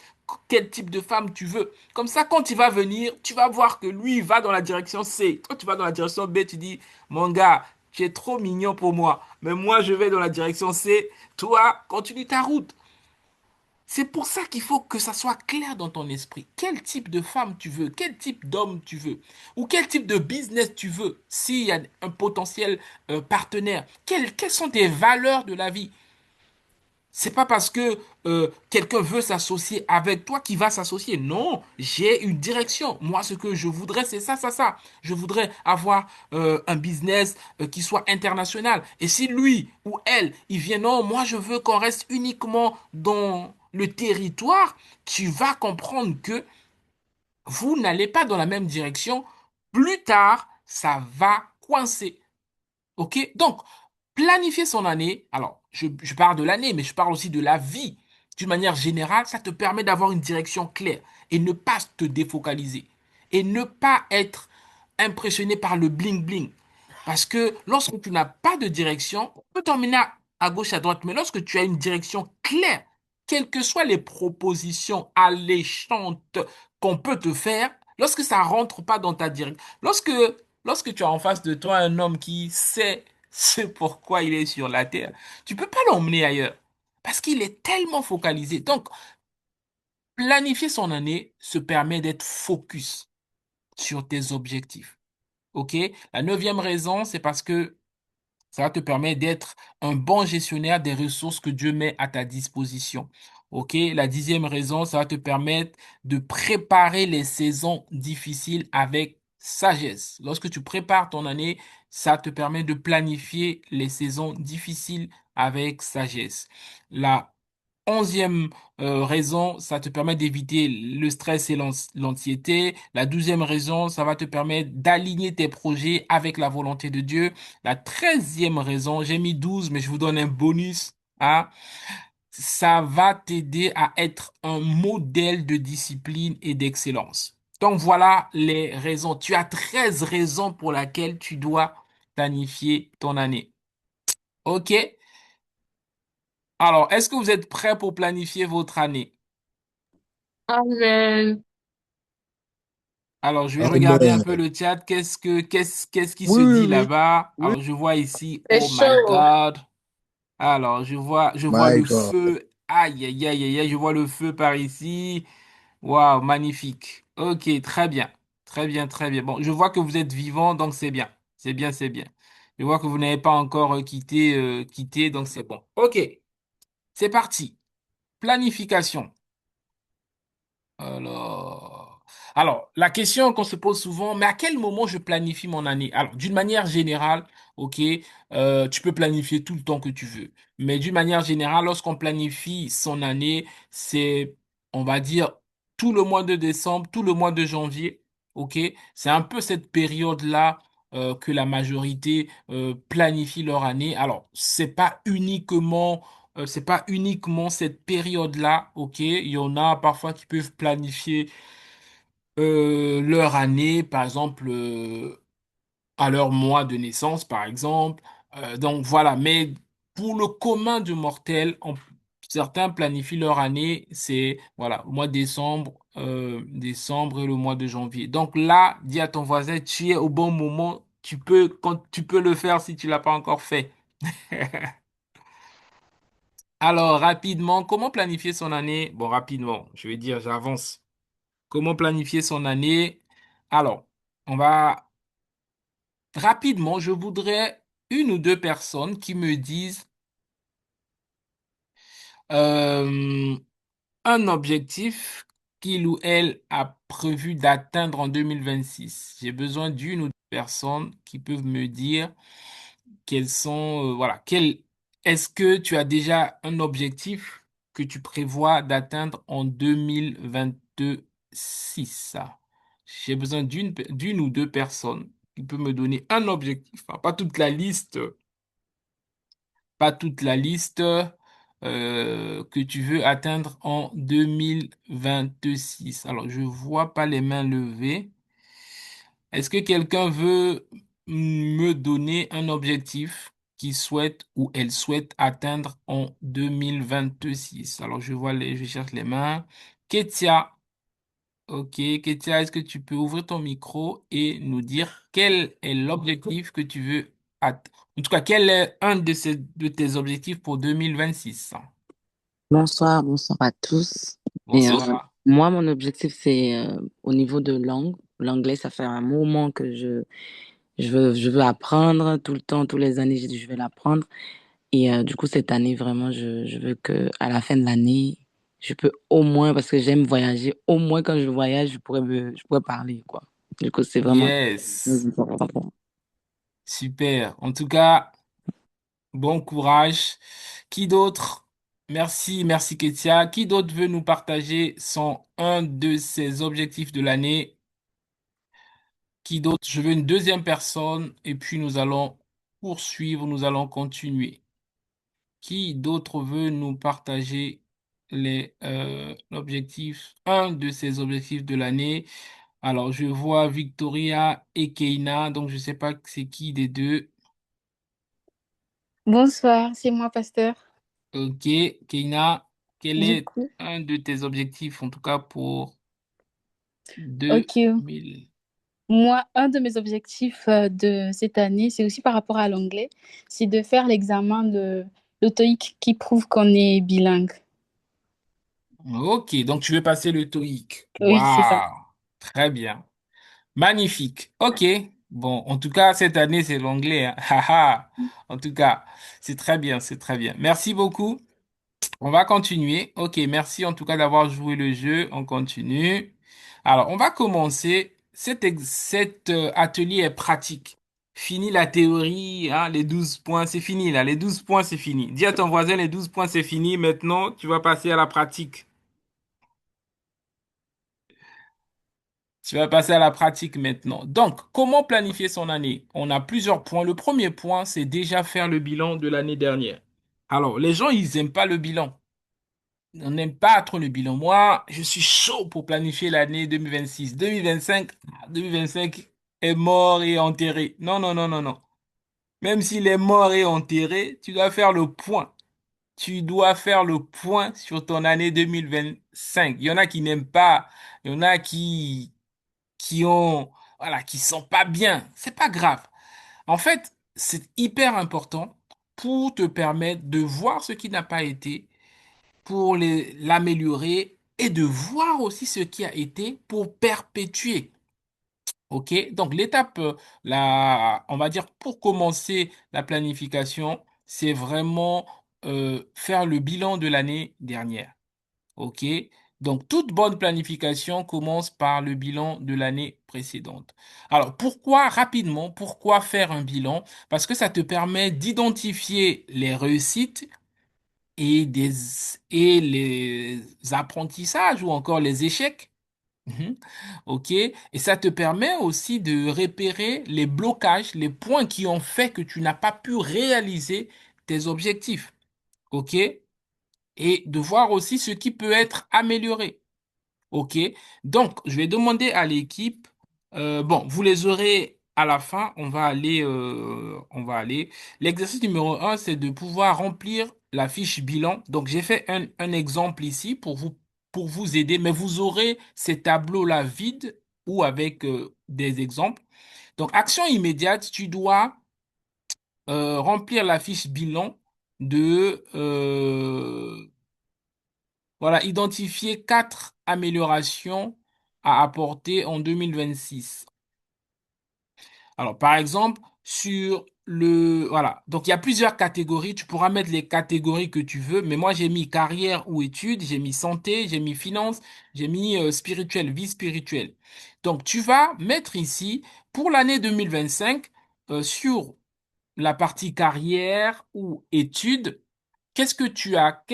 quel type de femme tu veux. Comme ça, quand il va venir, tu vas voir que lui, il va dans la direction C. Quand tu vas dans la direction B, tu dis, mon gars, tu es trop mignon pour moi. Mais moi, je vais dans la direction C. Toi, continue ta route. C'est pour ça qu'il faut que ça soit clair dans ton esprit. Quel type de femme tu veux, quel type d'homme tu veux, ou quel type de business tu veux, s'il y a un potentiel partenaire. Quelles sont tes valeurs de la vie? C'est pas parce que quelqu'un veut s'associer avec toi qu'il va s'associer. Non, j'ai une direction. Moi, ce que je voudrais, c'est ça, ça, ça. Je voudrais avoir un business qui soit international. Et si lui ou elle, il vient, non, moi, je veux qu'on reste uniquement dans le territoire, tu vas comprendre que vous n'allez pas dans la même direction. Plus tard, ça va coincer. OK? Donc, planifier son année, alors je parle de l'année, mais je parle aussi de la vie. D'une manière générale, ça te permet d'avoir une direction claire et ne pas te défocaliser et ne pas être impressionné par le bling-bling. Parce que lorsque tu n'as pas de direction, on peut t'emmener à gauche, à droite, mais lorsque tu as une direction claire, quelles que soient les propositions alléchantes qu'on peut te faire, lorsque ça rentre pas dans ta direction, lorsque tu as en face de toi un homme qui sait ce pourquoi il est sur la terre, tu peux pas l'emmener ailleurs parce qu'il est tellement focalisé. Donc, planifier son année se permet d'être focus sur tes objectifs. OK? La neuvième raison, c'est parce que ça va te permettre d'être un bon gestionnaire des ressources que Dieu met à ta disposition. OK? La dixième raison, ça va te permettre de préparer les saisons difficiles avec sagesse. Lorsque tu prépares ton année, ça te permet de planifier les saisons difficiles avec sagesse. La onzième raison, ça te permet d'éviter le stress et l'anxiété. La douzième raison, ça va te permettre d'aligner tes projets avec la volonté de Dieu. La treizième raison, j'ai mis 12, mais je vous donne un bonus. Hein, ça va t'aider à être un modèle de discipline et d'excellence. Donc voilà les raisons. Tu as 13 raisons pour lesquelles tu dois planifier ton année. OK? Alors, est-ce que vous êtes prêts pour planifier votre année? Amen. Alors, je vais regarder un Amen. peu le chat. Qu'est-ce qui se Oui, dit oui, là-bas? oui. Alors, je vois ici, C'est oh my chaud. God. Alors, je vois My le God. feu. Aïe, aïe, aïe, aïe, aïe, je vois le feu par ici. Waouh, magnifique. Ok, très bien. Très bien, très bien. Bon, je vois que vous êtes vivant, donc c'est bien. C'est bien, c'est bien. Je vois que vous n'avez pas encore quitté, donc c'est bon. Ok, c'est parti. Planification. Alors, la question qu'on se pose souvent, mais à quel moment je planifie mon année? Alors, d'une manière générale, ok, tu peux planifier tout le temps que tu veux. Mais d'une manière générale, lorsqu'on planifie son année, c'est, on va dire, tout le mois de décembre, tout le mois de janvier, ok? C'est un peu cette période-là que la majorité planifie leur année. Alors, c'est pas uniquement cette période-là, ok? Il y en a parfois qui peuvent planifier leur année, par exemple, à leur mois de naissance, par exemple. Donc voilà, mais pour le commun de mortels, certains planifient leur année, c'est voilà, au mois de décembre et le mois de janvier. Donc là, dis à ton voisin, tu es au bon moment, tu peux le faire si tu l'as pas encore fait. Alors, rapidement, comment planifier son année? Bon, rapidement, je vais dire, j'avance. Comment planifier son année? Alors, on va rapidement, je voudrais une ou deux personnes qui me disent euh, un objectif qu'il ou elle a prévu d'atteindre en 2026. J'ai besoin d'une ou deux personnes qui peuvent me dire quels sont, voilà, est-ce que tu as déjà un objectif que tu prévois d'atteindre en 2026? J'ai besoin d'une ou deux personnes qui peuvent me donner un objectif, hein, pas toute la liste que tu veux atteindre en 2026. Alors, je vois pas les mains levées. Est-ce que quelqu'un veut me donner un objectif qu'il souhaite ou elle souhaite atteindre en 2026? Alors, je cherche les mains. Ketia, ok, Ketia, est-ce que tu peux ouvrir ton micro et nous dire quel est l'objectif que tu veux atteindre? En tout cas, quel est un de tes objectifs pour 2026? Bonsoir, bonsoir à tous. Et Bonsoir. moi, mon objectif, c'est au niveau de langue. L'anglais, ça fait un moment que je veux apprendre tout le temps, tous les années, j'ai dit, je vais l'apprendre. Et du coup, cette année, vraiment, je veux que à la fin de l'année, je peux au moins, parce que j'aime voyager, au moins quand je voyage, je pourrais parler, quoi. Du coup, c'est vraiment très Yes, important. super. En tout cas, bon courage. Qui d'autre? Merci, merci Ketia. Qui d'autre veut nous partager un de ses objectifs de l'année? Qui d'autre? Je veux une deuxième personne et puis nous allons poursuivre, nous allons continuer. Qui d'autre veut nous partager un de ses objectifs de l'année? Alors, je vois Victoria et Keina, donc je sais pas c'est qui des deux. Bonsoir, c'est moi, pasteur. Ok, Keina, quel Du est coup, un de tes objectifs, en tout cas pour ok, 2000? moi, un de mes objectifs de cette année, c'est aussi par rapport à l'anglais, c'est de faire l'examen de le TOEIC qui prouve qu'on est bilingue. Ok, donc tu veux passer le TOEIC. Oui, c'est ça. Waouh, très bien. Magnifique. Ok. Bon, en tout cas, cette année, c'est l'anglais, hein. Haha. En tout cas, c'est très bien, c'est très bien. Merci beaucoup. On va continuer. Ok, merci en tout cas d'avoir joué le jeu. On continue. Alors, on va commencer. Cet atelier est pratique. Fini la théorie, hein, les 12 points, c'est fini là. Les 12 points, c'est fini. Dis à ton voisin, les 12 points, c'est fini. Maintenant, tu vas passer à la pratique. Tu vas passer à la pratique maintenant. Donc, comment planifier son année? On a plusieurs points. Le premier point, c'est déjà faire le bilan de l'année dernière. Alors, les gens, ils aiment pas le bilan. on n'aime pas trop le bilan. Moi, je suis chaud pour planifier l'année 2026. 2025, 2025 est mort et enterré. Non, non, non, non, non. Même s'il est mort et enterré, tu dois faire le point. Tu dois faire le point sur ton année 2025. Il y en a qui n'aiment pas, il y en a qui ont, voilà, qui sont pas bien. C'est pas grave. En fait, c'est hyper important pour te permettre de voir ce qui n'a pas été, pour l'améliorer et de voir aussi ce qui a été pour perpétuer. OK? Donc, l'étape, on va dire, pour commencer la planification, c'est vraiment faire le bilan de l'année dernière. OK? Donc, toute bonne planification commence par le bilan de l'année précédente. Alors, rapidement, pourquoi faire un bilan? Parce que ça te permet d'identifier les réussites et les apprentissages ou encore les échecs. Mhm. OK? Et ça te permet aussi de repérer les blocages, les points qui ont fait que tu n'as pas pu réaliser tes objectifs. OK? Et de voir aussi ce qui peut être amélioré. OK. Donc, je vais demander à l'équipe. Bon, vous les aurez à la fin. On va aller. L'exercice numéro un, c'est de pouvoir remplir la fiche bilan. Donc, j'ai fait un exemple ici pour vous aider, mais vous aurez ces tableaux-là vides ou avec des exemples. Donc, action immédiate, tu dois remplir la fiche bilan de voilà, identifier 4 améliorations à apporter en 2026. Alors, par exemple, voilà. Donc, il y a plusieurs catégories. Tu pourras mettre les catégories que tu veux, mais moi, j'ai mis carrière ou études, j'ai mis santé, j'ai mis finance, j'ai mis spirituel, vie spirituelle. Donc, tu vas mettre ici, pour l'année 2025, sur la partie carrière ou études, qu'est-ce que tu as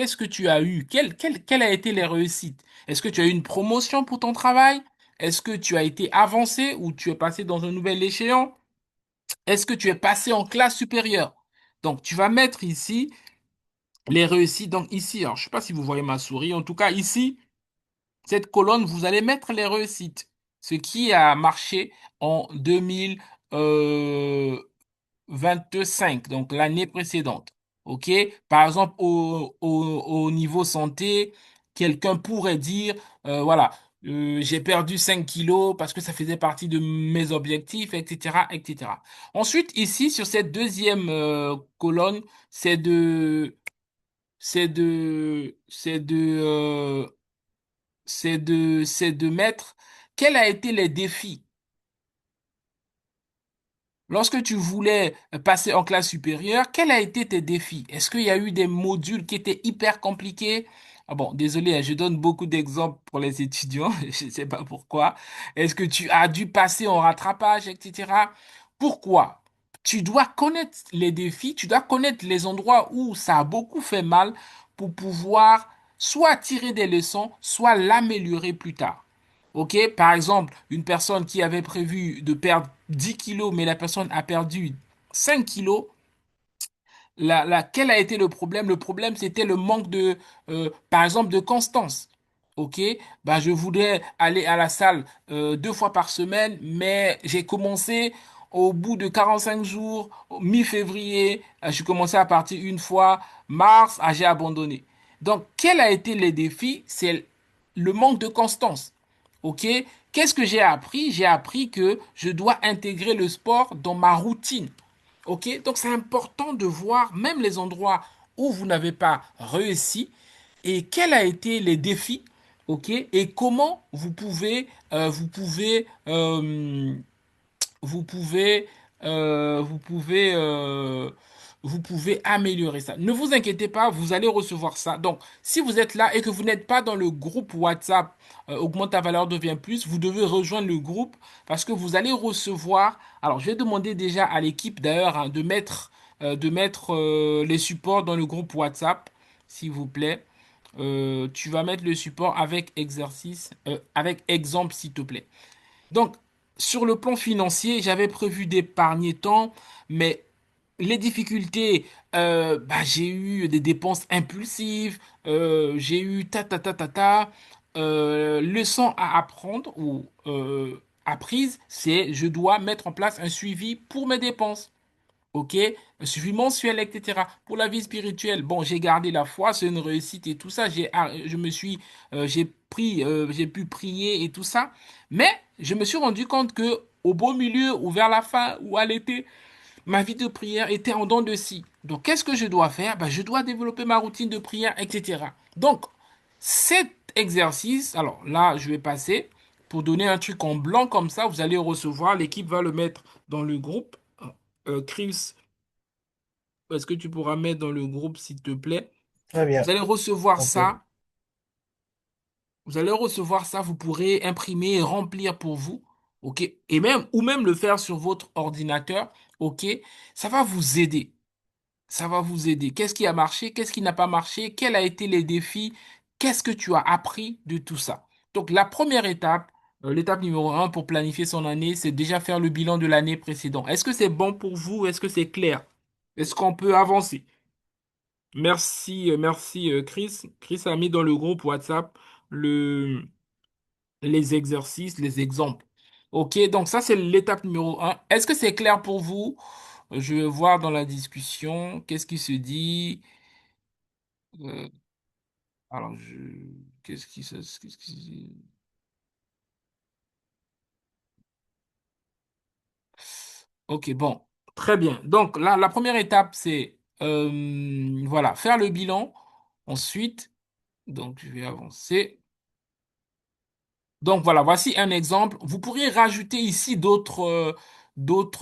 eu? Quelle a été les réussites? Est-ce que tu as eu une promotion pour ton travail? Est-ce que tu as été avancé ou tu es passé dans un nouvel échéant? Est-ce que tu es passé en classe supérieure? Donc, tu vas mettre ici les réussites. Donc, ici, alors, je ne sais pas si vous voyez ma souris. En tout cas, ici, cette colonne, vous allez mettre les réussites. Ce qui a marché en 2025, donc l'année précédente. OK? Par exemple, au niveau santé, quelqu'un pourrait dire, voilà, j'ai perdu 5 kilos parce que ça faisait partie de mes objectifs, etc., etc. Ensuite, ici, sur cette deuxième colonne, c'est de, c'est de, c'est de, c'est de mettre quels a été les défis. Lorsque tu voulais passer en classe supérieure, quels a été tes défis? Est-ce qu'il y a eu des modules qui étaient hyper compliqués? Ah bon, désolé, hein, je donne beaucoup d'exemples pour les étudiants, je ne sais pas pourquoi. Est-ce que tu as dû passer en rattrapage, etc. Pourquoi? Tu dois connaître les défis, tu dois connaître les endroits où ça a beaucoup fait mal pour pouvoir soit tirer des leçons, soit l'améliorer plus tard. OK? Par exemple, une personne qui avait prévu de perdre 10 kilos, mais la personne a perdu 5 kilos, quel a été le problème? Le problème, c'était le manque par exemple, de constance. OK? Ben, je voudrais aller à la salle 2 fois par semaine, mais j'ai commencé au bout de 45 jours, mi-février, j'ai commencé à partir une fois, mars, j'ai abandonné. Donc, quel a été les défis? C'est le manque de constance. OK? Qu'est-ce que j'ai appris? J'ai appris que je dois intégrer le sport dans ma routine. OK? Donc, c'est important de voir même les endroits où vous n'avez pas réussi et quels ont été les défis. OK? Et comment vous pouvez, vous pouvez améliorer ça. Ne vous inquiétez pas, vous allez recevoir ça. Donc, si vous êtes là et que vous n'êtes pas dans le groupe WhatsApp, Augmente ta valeur devient plus, vous devez rejoindre le groupe parce que vous allez recevoir. Alors, je vais demander déjà à l'équipe d'ailleurs hein, de mettre les supports dans le groupe WhatsApp, s'il vous plaît. Tu vas mettre le support avec exercice, avec exemple, s'il te plaît. Donc, sur le plan financier, j'avais prévu d'épargner tant, mais les difficultés, bah, j'ai eu des dépenses impulsives, j'ai eu ta ta ta ta ta. Leçon à apprendre ou apprise, c'est je dois mettre en place un suivi pour mes dépenses. OK? Un suivi mensuel, etc. Pour la vie spirituelle, bon, j'ai gardé la foi, c'est une réussite et tout ça. J'ai pu prier et tout ça. Mais je me suis rendu compte que au beau milieu ou vers la fin ou à l'été, ma vie de prière était en dents de scie. Donc, qu'est-ce que je dois faire? Ben, je dois développer ma routine de prière, etc. Donc, cet exercice, alors là, je vais passer pour donner un truc en blanc comme ça. Vous allez recevoir, l'équipe va le mettre dans le groupe. Chris, est-ce que tu pourras mettre dans le groupe, s'il te plaît? Très Vous bien. allez recevoir Ok. ça. Vous allez recevoir ça. Vous pourrez imprimer et remplir pour vous. OK? Et même, ou même le faire sur votre ordinateur. OK? Ça va vous aider. Ça va vous aider. Qu'est-ce qui a marché? Qu'est-ce qui n'a pas marché? Quels ont été les défis? Qu'est-ce que tu as appris de tout ça? Donc, la première étape, l'étape numéro un pour planifier son année, c'est déjà faire le bilan de l'année précédente. Est-ce que c'est bon pour vous? Est-ce que c'est clair? Est-ce qu'on peut avancer? Merci, Chris. Chris a mis dans le groupe WhatsApp le, les exercices, les exemples. OK, donc ça, c'est l'étape numéro un. Est-ce que c'est clair pour vous? Je vais voir dans la discussion, qu'est-ce qui se dit? Euh, alors, qu'est-ce qui... Ok, bon, très bien. Donc, là, la première étape, c'est voilà, faire le bilan. Ensuite, donc, je vais avancer. Donc voilà, voici un exemple. Vous pourriez rajouter ici d'autres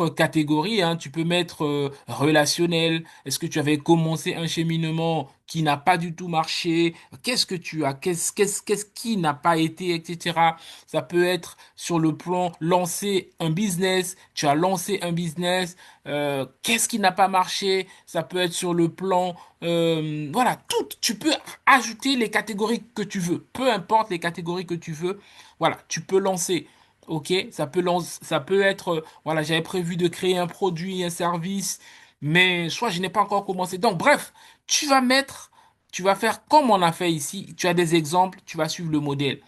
catégories, hein. Tu peux mettre relationnel. Est-ce que tu avais commencé un cheminement qui n'a pas du tout marché? Qu'est-ce que tu as? Qu'est-ce qui n'a pas été, etc. Ça peut être sur le plan lancer un business. Tu as lancé un business. Qu'est-ce qui n'a pas marché? Ça peut être sur le plan voilà, tout. Tu peux ajouter les catégories que tu veux. Peu importe les catégories que tu veux. Voilà, tu peux lancer. OK, ça peut être voilà, j'avais prévu de créer un produit, un service, mais soit je n'ai pas encore commencé. Donc bref, tu vas faire comme on a fait ici, tu as des exemples, tu vas suivre le modèle.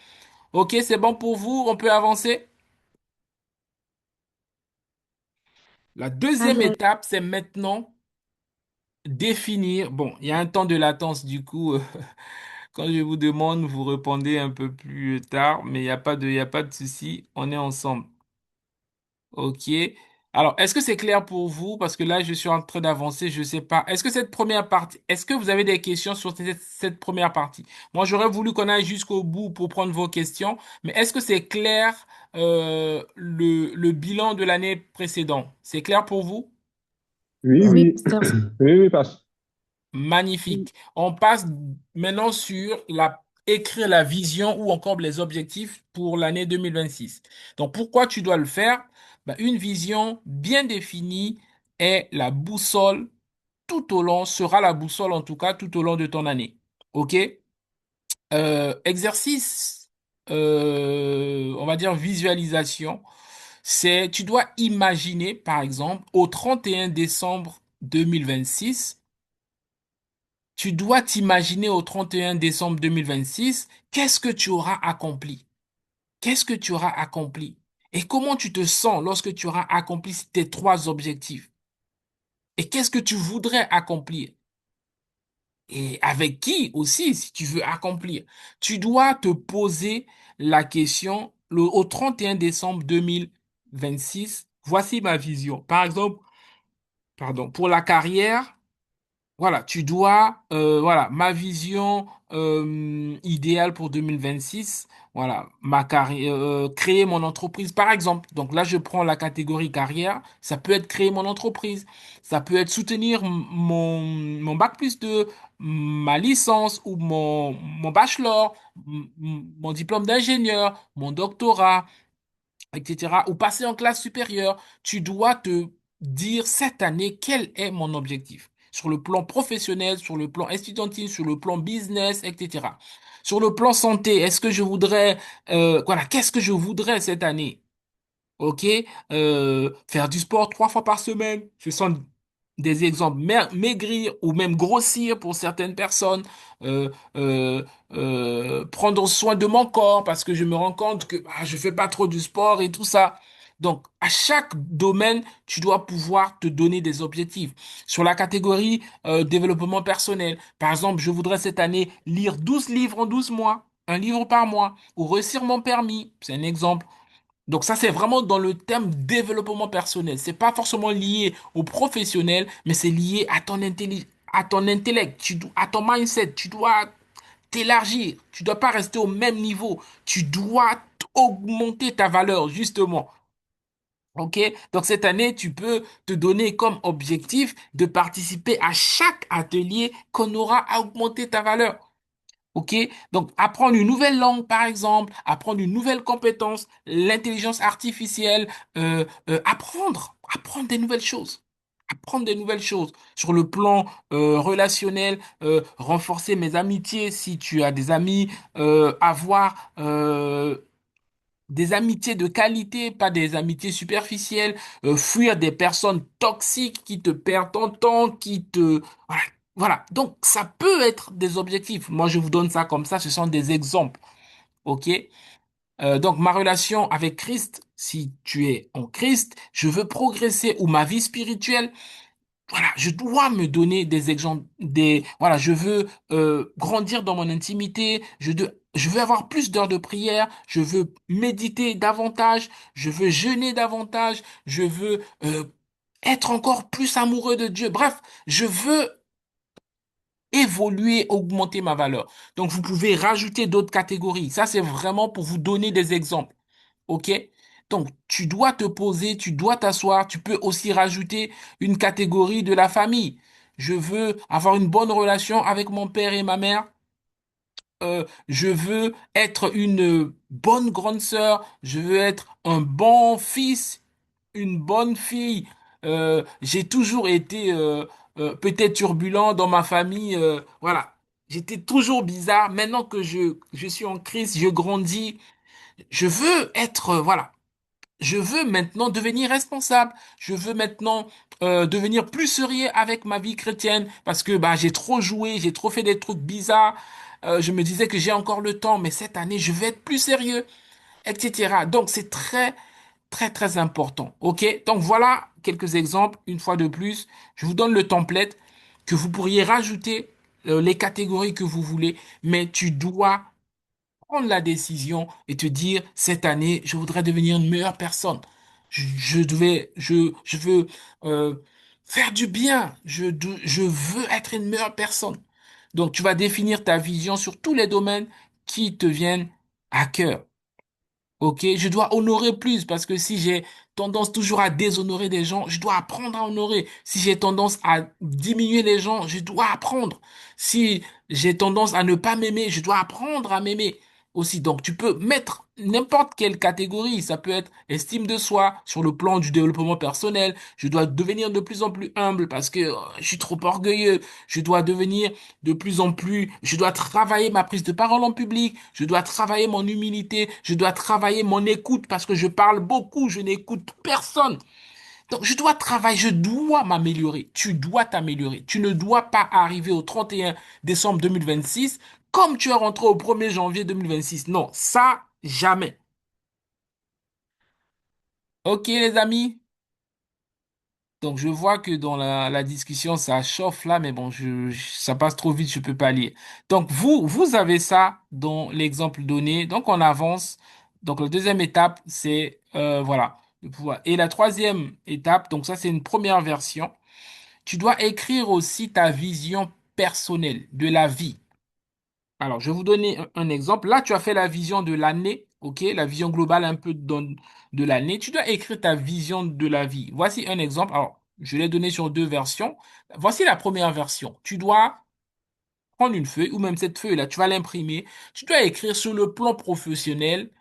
OK, c'est bon pour vous, on peut avancer. La deuxième Mhm. étape, c'est maintenant définir. Bon, il y a un temps de latence du coup. Quand je vous demande, vous répondez un peu plus tard, mais il y a pas de souci, on est ensemble. Ok. Alors, est-ce que c'est clair pour vous? Parce que là, je suis en train d'avancer, je sais pas. Est-ce que cette première partie, est-ce que vous avez des questions sur cette première partie? Moi, j'aurais voulu qu'on aille jusqu'au bout pour prendre vos questions, mais est-ce que c'est clair, le bilan de l'année précédente? C'est clair pour vous? Oui, Oui, oui, pasteur. oui, oui, parce Magnifique. On passe maintenant sur écrire la vision ou encore les objectifs pour l'année 2026. Donc, pourquoi tu dois le faire? Ben, une vision bien définie est la boussole sera la boussole en tout cas tout au long de ton année. OK? Exercice, on va dire visualisation. Tu dois imaginer, par exemple, au 31 décembre 2026. Tu dois t'imaginer au 31 décembre 2026, qu'est-ce que tu auras accompli? Qu'est-ce que tu auras accompli? Et comment tu te sens lorsque tu auras accompli tes trois objectifs? Et qu'est-ce que tu voudrais accomplir? Et avec qui aussi, si tu veux accomplir? Tu dois te poser la question au 31 décembre 2026. Voici ma vision. Par exemple, pardon, pour la carrière. Voilà, voilà, ma vision idéale pour 2026, voilà, ma carrière, créer mon entreprise, par exemple. Donc là, je prends la catégorie carrière, ça peut être créer mon entreprise, ça peut être soutenir mon bac plus 2, ma licence ou mon bachelor, mon diplôme d'ingénieur, mon doctorat, etc. Ou passer en classe supérieure, tu dois te dire cette année quel est mon objectif. Sur le plan professionnel, sur le plan estudiantil, sur le plan business, etc. Sur le plan santé, est-ce que je voudrais, voilà, qu'est-ce que je voudrais cette année? OK? Faire du sport 3 fois par semaine. des exemples, maigrir ou même grossir pour certaines personnes, euh, euh, prendre soin de mon corps parce que je me rends compte que je fais pas trop du sport et tout ça. Donc, à chaque domaine, tu dois pouvoir te donner des objectifs. Sur la catégorie développement personnel, par exemple, je voudrais cette année lire 12 livres en 12 mois, un livre par mois, ou réussir mon permis, c'est un exemple. Donc ça, c'est vraiment dans le terme développement personnel. C'est pas forcément lié au professionnel, mais c'est lié à ton à ton intellect, à ton mindset. Tu dois t'élargir. Tu dois pas rester au même niveau. Tu dois augmenter ta valeur, justement. OK? Donc cette année, tu peux te donner comme objectif de participer à chaque atelier qu'on aura à augmenter ta valeur. OK? Donc, apprendre une nouvelle langue, par exemple, apprendre une nouvelle compétence, l'intelligence artificielle, apprendre des nouvelles choses. Apprendre des nouvelles choses sur le plan relationnel, renforcer mes amitiés si tu as des amis, avoir des amitiés de qualité, pas des amitiés superficielles, fuir des personnes toxiques qui te perdent ton temps, qui te... Voilà. Voilà. Donc, ça peut être des objectifs. Moi, je vous donne ça comme ça, ce sont des exemples. OK? Donc, ma relation avec Christ, si tu es en Christ, je veux progresser ou ma vie spirituelle, voilà, je dois me donner des exemples, voilà, je veux grandir dans mon intimité, je veux avoir plus d'heures de prière, je veux méditer davantage, je veux jeûner davantage, je veux être encore plus amoureux de Dieu. Bref, je veux évoluer, augmenter ma valeur. Donc, vous pouvez rajouter d'autres catégories. Ça, c'est vraiment pour vous donner des exemples. OK? Donc, tu dois te poser, tu dois t'asseoir. Tu peux aussi rajouter une catégorie de la famille. Je veux avoir une bonne relation avec mon père et ma mère. Je veux être une bonne grande sœur. Je veux être un bon fils, une bonne fille. J'ai toujours été peut-être turbulent dans ma famille. Voilà. J'étais toujours bizarre. Maintenant que je suis en Christ, je grandis. Je veux être, voilà. Je veux maintenant devenir responsable. Je veux maintenant devenir plus sérieux avec ma vie chrétienne parce que bah j'ai trop joué, j'ai trop fait des trucs bizarres. Je me disais que j'ai encore le temps, mais cette année je vais être plus sérieux, etc. Donc c'est très très très important. OK? Donc voilà quelques exemples. Une fois de plus, je vous donne le template que vous pourriez rajouter les catégories que vous voulez, mais tu dois prendre la décision et te dire, cette année, je voudrais devenir une meilleure personne. Je veux faire du bien. Je veux être une meilleure personne. Donc, tu vas définir ta vision sur tous les domaines qui te viennent à cœur. Ok, je dois honorer plus parce que si j'ai tendance toujours à déshonorer des gens, je dois apprendre à honorer. Si j'ai tendance à diminuer les gens, je dois apprendre. Si j'ai tendance à ne pas m'aimer, je dois apprendre à m'aimer aussi. Donc, tu peux mettre n'importe quelle catégorie. Ça peut être estime de soi sur le plan du développement personnel. Je dois devenir de plus en plus humble parce que je suis trop orgueilleux. Je dois devenir de plus en plus, je dois travailler ma prise de parole en public, je dois travailler mon humilité, je dois travailler mon écoute parce que je parle beaucoup, je n'écoute personne. Donc, je dois travailler, je dois m'améliorer. Tu dois t'améliorer. Tu ne dois pas arriver au 31 décembre 2026 comme tu es rentré au 1er janvier 2026. Non, ça, jamais. Ok, les amis? Donc, je vois que dans la discussion, ça chauffe là, mais bon, ça passe trop vite, je peux pas lire. Donc, vous avez ça dans l'exemple donné. Donc, on avance. Donc, la deuxième étape, c'est, voilà, le pouvoir. Et la troisième étape, donc ça, c'est une première version. Tu dois écrire aussi ta vision personnelle de la vie. Alors, je vais vous donner un exemple. Là, tu as fait la vision de l'année, ok? La vision globale un peu de l'année. Tu dois écrire ta vision de la vie. Voici un exemple. Alors, je l'ai donné sur deux versions. Voici la première version. Tu dois prendre une feuille ou même cette feuille-là, tu vas l'imprimer. Tu dois écrire sur le plan professionnel.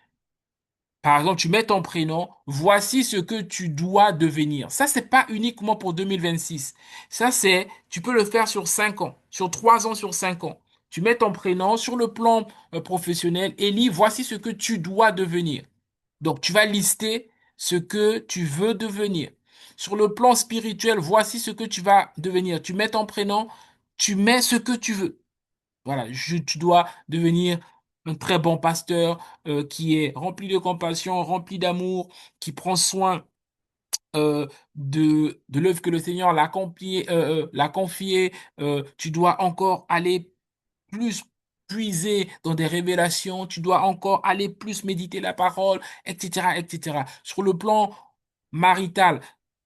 Par exemple, tu mets ton prénom, voici ce que tu dois devenir. Ça, c'est pas uniquement pour 2026. Ça, tu peux le faire sur 5 ans, sur 3 ans, sur 5 ans. Tu mets ton prénom sur le plan professionnel et lis, voici ce que tu dois devenir. Donc, tu vas lister ce que tu veux devenir. Sur le plan spirituel, voici ce que tu vas devenir. Tu mets ton prénom, tu mets ce que tu veux. Voilà, tu dois devenir un très bon pasteur qui est rempli de compassion, rempli d'amour, qui prend soin de l'œuvre que le Seigneur l'a confiée. Tu dois encore aller plus puiser dans des révélations, tu dois encore aller plus méditer la parole, etc., etc. Sur le plan marital,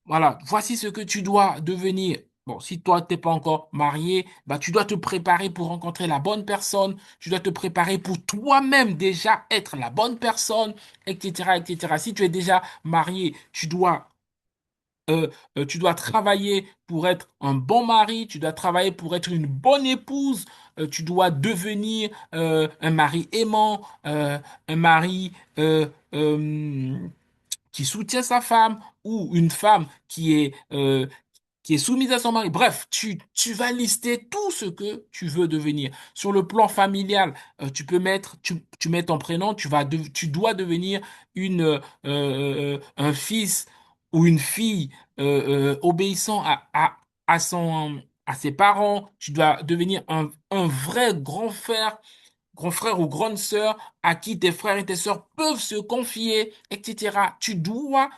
voilà, voici ce que tu dois devenir. Bon, si toi, t'es pas encore marié, bah, tu dois te préparer pour rencontrer la bonne personne, tu dois te préparer pour toi-même déjà être la bonne personne, etc., etc. Si tu es déjà marié, tu dois travailler pour être un bon mari, tu dois travailler pour être une bonne épouse, tu dois devenir un mari aimant, un mari qui soutient sa femme ou une femme qui est soumise à son mari. Bref, tu vas lister tout ce que tu veux devenir. Sur le plan familial, tu mets ton prénom, tu dois devenir un fils ou une fille obéissant à ses parents. Tu dois devenir un vrai grand frère ou grande sœur à qui tes frères et tes sœurs peuvent se confier, etc. Tu dois,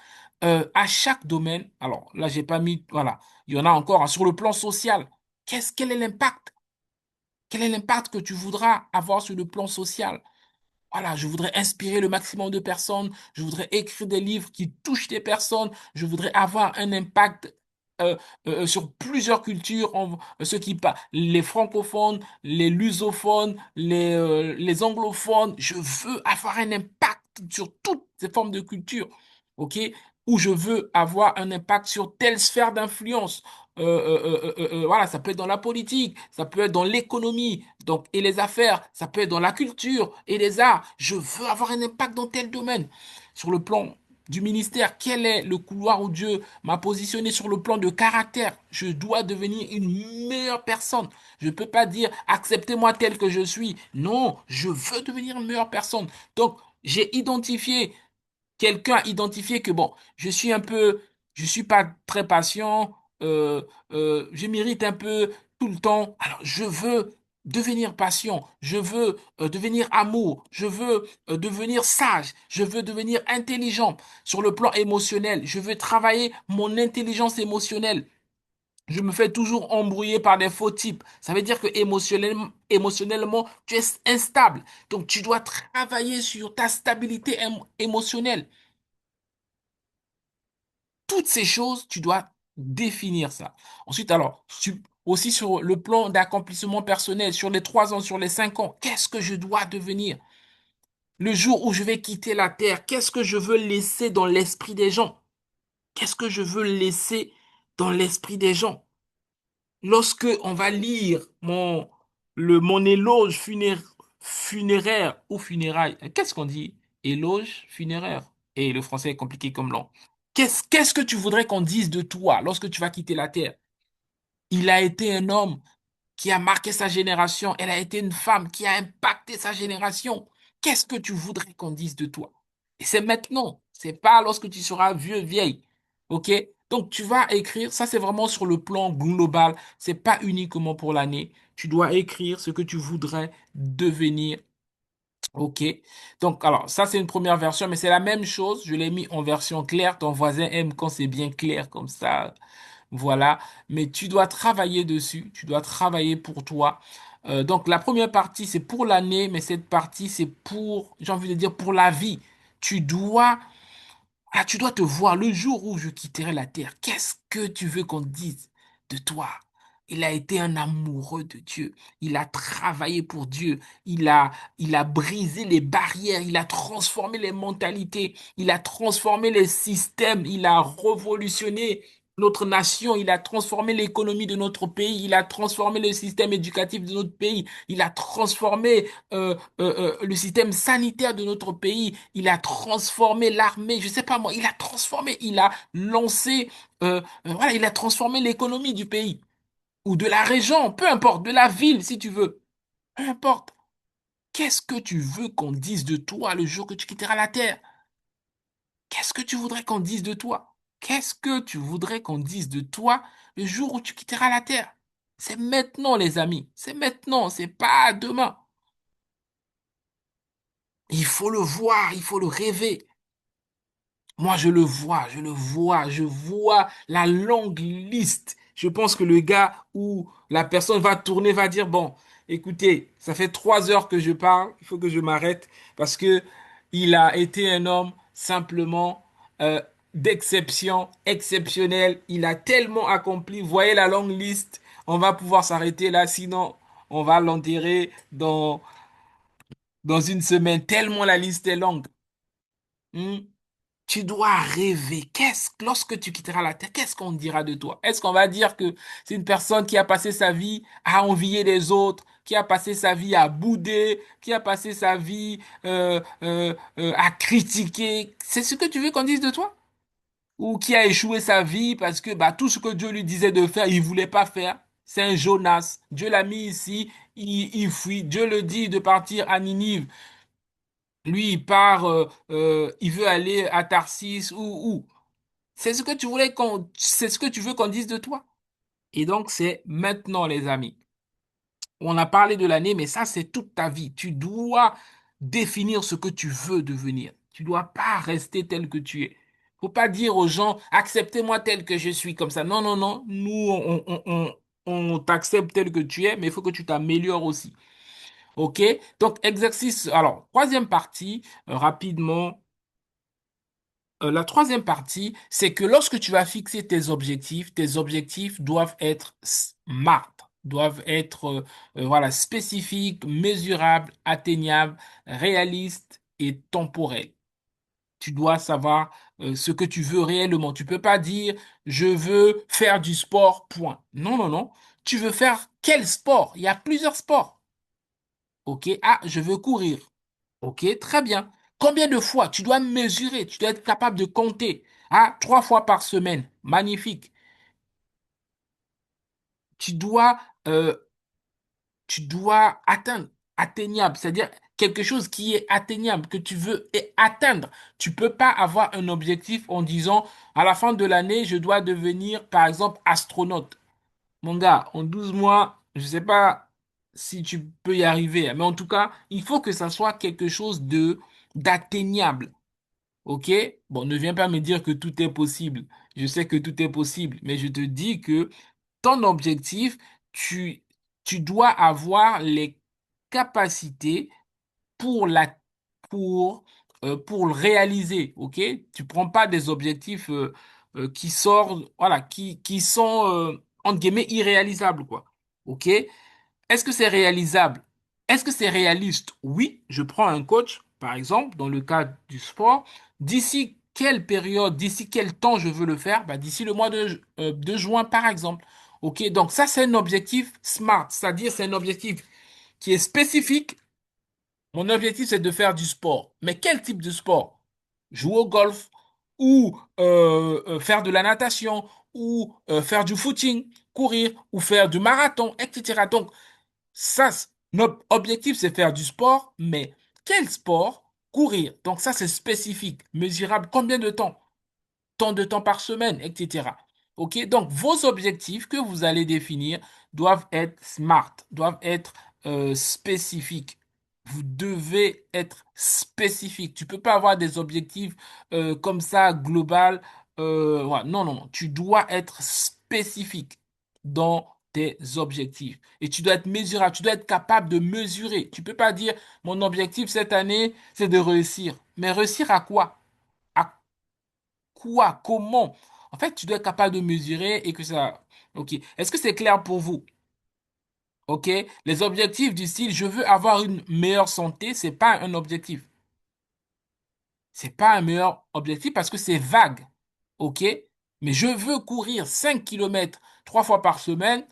à chaque domaine, alors là, j'ai pas mis, voilà, il y en a encore, hein, sur le plan social. Quel est l'impact? Quel est l'impact que tu voudras avoir sur le plan social? Voilà, je voudrais inspirer le maximum de personnes. Je voudrais écrire des livres qui touchent des personnes. Je voudrais avoir un impact euh, sur plusieurs cultures, les francophones, les lusophones, les anglophones. Je veux avoir un impact sur toutes ces formes de culture, ok? Ou je veux avoir un impact sur telle sphère d'influence. Voilà, ça peut être dans la politique, ça peut être dans l'économie, donc, et les affaires, ça peut être dans la culture et les arts. Je veux avoir un impact dans tel domaine. Sur le plan du ministère, quel est le couloir où Dieu m'a positionné sur le plan de caractère? Je dois devenir une meilleure personne. Je ne peux pas dire acceptez-moi tel que je suis. Non, je veux devenir une meilleure personne. Donc, j'ai identifié quelqu'un a identifié que bon, je suis pas très patient, je m'irrite un peu tout le temps. Alors, je veux devenir patient, je veux devenir amour, je veux devenir sage, je veux devenir intelligent sur le plan émotionnel. Je veux travailler mon intelligence émotionnelle. Je me fais toujours embrouiller par des faux types. Ça veut dire que émotionnellement, tu es instable. Donc, tu dois travailler sur ta stabilité émotionnelle. Toutes ces choses, tu dois définir ça. Ensuite, alors, aussi sur le plan d'accomplissement personnel, sur les 3 ans, sur les 5 ans, qu'est-ce que je dois devenir? Le jour où je vais quitter la terre, qu'est-ce que je veux laisser dans l'esprit des gens? Qu'est-ce que je veux laisser dans l'esprit des gens? Lorsque on va lire mon éloge funéraire ou funérailles, qu'est-ce qu'on dit? Éloge funéraire. Et le français est compliqué comme langue. Qu'est-ce que tu voudrais qu'on dise de toi lorsque tu vas quitter la terre? Il a été un homme qui a marqué sa génération. Elle a été une femme qui a impacté sa génération. Qu'est-ce que tu voudrais qu'on dise de toi? Et c'est maintenant. C'est pas lorsque tu seras vieux, vieille. OK? Donc, tu vas écrire. Ça, c'est vraiment sur le plan global. C'est pas uniquement pour l'année. Tu dois écrire ce que tu voudrais devenir. OK? Donc, alors, ça, c'est une première version, mais c'est la même chose. Je l'ai mis en version claire. Ton voisin aime quand c'est bien clair comme ça. Voilà, mais tu dois travailler dessus, tu dois travailler pour toi. Donc la première partie, c'est pour l'année, mais cette partie, c'est pour, j'ai envie de dire, pour la vie. Tu dois tu dois te voir le jour où je quitterai la terre. Qu'est-ce que tu veux qu'on dise de toi? Il a été un amoureux de Dieu. Il a travaillé pour Dieu. Il a brisé les barrières. Il a transformé les mentalités. Il a transformé les systèmes. Il a révolutionné notre nation. Il a transformé l'économie de notre pays. Il a transformé le système éducatif de notre pays. Il a transformé le système sanitaire de notre pays, il a transformé l'armée, je sais pas moi, il a transformé, il a lancé, voilà, il a transformé l'économie du pays ou de la région, peu importe, de la ville si tu veux, peu importe. Qu'est-ce que tu veux qu'on dise de toi le jour que tu quitteras la terre? Qu'est-ce que tu voudrais qu'on dise de toi? Qu'est-ce que tu voudrais qu'on dise de toi le jour où tu quitteras la terre? C'est maintenant, les amis. C'est maintenant, c'est pas demain. Il faut le voir, il faut le rêver. Moi, je vois la longue liste. Je pense que le gars ou la personne va tourner, va dire, bon, écoutez, ça fait 3 heures que je parle, il faut que je m'arrête parce que il a été un homme simplement euh, d'exception, exceptionnel. Il a tellement accompli. Voyez la longue liste. On va pouvoir s'arrêter là, sinon on va l'enterrer dans une semaine, tellement la liste est longue. Hmm. Tu dois rêver. Lorsque tu quitteras la terre, qu'est-ce qu'on dira de toi? Est-ce qu'on va dire que c'est une personne qui a passé sa vie à envier les autres, qui a passé sa vie à bouder, qui a passé sa vie à critiquer? C'est ce que tu veux qu'on dise de toi? Ou qui a échoué sa vie parce que bah, tout ce que Dieu lui disait de faire, il voulait pas faire? C'est un Jonas. Dieu l'a mis ici, il fuit. Dieu le dit de partir à Ninive. Lui, il part, il veut aller à Tarsis ou. C'est ce que c'est ce que tu veux qu'on dise de toi. Et donc, c'est maintenant, les amis. On a parlé de l'année, mais ça, c'est toute ta vie. Tu dois définir ce que tu veux devenir. Tu dois pas rester tel que tu es. Faut pas dire aux gens, acceptez-moi tel que je suis comme ça. Non, non, non. Nous, on t'accepte tel que tu es, mais il faut que tu t'améliores aussi. OK? Donc, exercice. Alors, troisième partie, rapidement. La troisième partie, c'est que lorsque tu vas fixer tes objectifs doivent être smart, doivent être voilà, spécifiques, mesurables, atteignables, réalistes et temporels. Tu dois savoir ce que tu veux réellement. Tu peux pas dire je veux faire du sport, point. Non, non, non. Tu veux faire quel sport? Il y a plusieurs sports. OK? Ah, je veux courir. Ok, très bien. Combien de fois? Tu dois mesurer, tu dois être capable de compter. Ah, 3 fois par semaine. Magnifique. Tu dois, euh, tu dois atteindre, atteignable, c'est-à-dire quelque chose qui est atteignable, que tu veux atteindre. Tu peux pas avoir un objectif en disant, à la fin de l'année, je dois devenir, par exemple, astronaute. Mon gars, en 12 mois, je sais pas si tu peux y arriver, mais en tout cas, il faut que ça soit quelque chose d'atteignable. Ok? Bon, ne viens pas me dire que tout est possible. Je sais que tout est possible, mais je te dis que ton objectif, tu, tu dois avoir les capacités pour pour le réaliser. Ok? Tu prends pas des objectifs qui sortent, voilà, qui sont entre guillemets irréalisables, quoi. Ok? Est-ce que c'est réalisable? Est-ce que c'est réaliste? Oui, je prends un coach, par exemple, dans le cadre du sport. D'ici quelle période, d'ici quel temps je veux le faire? Bah, d'ici le mois de juin, par exemple. OK, donc ça, c'est un objectif SMART, c'est-à-dire c'est un objectif qui est spécifique. Mon objectif, c'est de faire du sport. Mais quel type de sport? Jouer au golf ou faire de la natation ou faire du footing, courir ou faire du marathon, etc. Donc, ça, notre objectif, c'est faire du sport, mais quel sport? Courir. Donc ça, c'est spécifique, mesurable. Combien de temps? Tant de temps par semaine, etc. OK? Donc vos objectifs que vous allez définir doivent être smart, doivent être spécifiques. Vous devez être spécifique. Tu peux pas avoir des objectifs comme ça, global. Ouais. Non, non, non. Tu dois être spécifique dans tes objectifs. Et tu dois être mesurable. Tu dois être capable de mesurer. Tu peux pas dire, mon objectif cette année, c'est de réussir. Mais réussir à quoi? À quoi? Comment? En fait, tu dois être capable de mesurer et que ça. OK. Est-ce que c'est clair pour vous? OK? Les objectifs du style, je veux avoir une meilleure santé, c'est pas un objectif. C'est pas un meilleur objectif parce que c'est vague. OK? Mais je veux courir 5 kilomètres 3 fois par semaine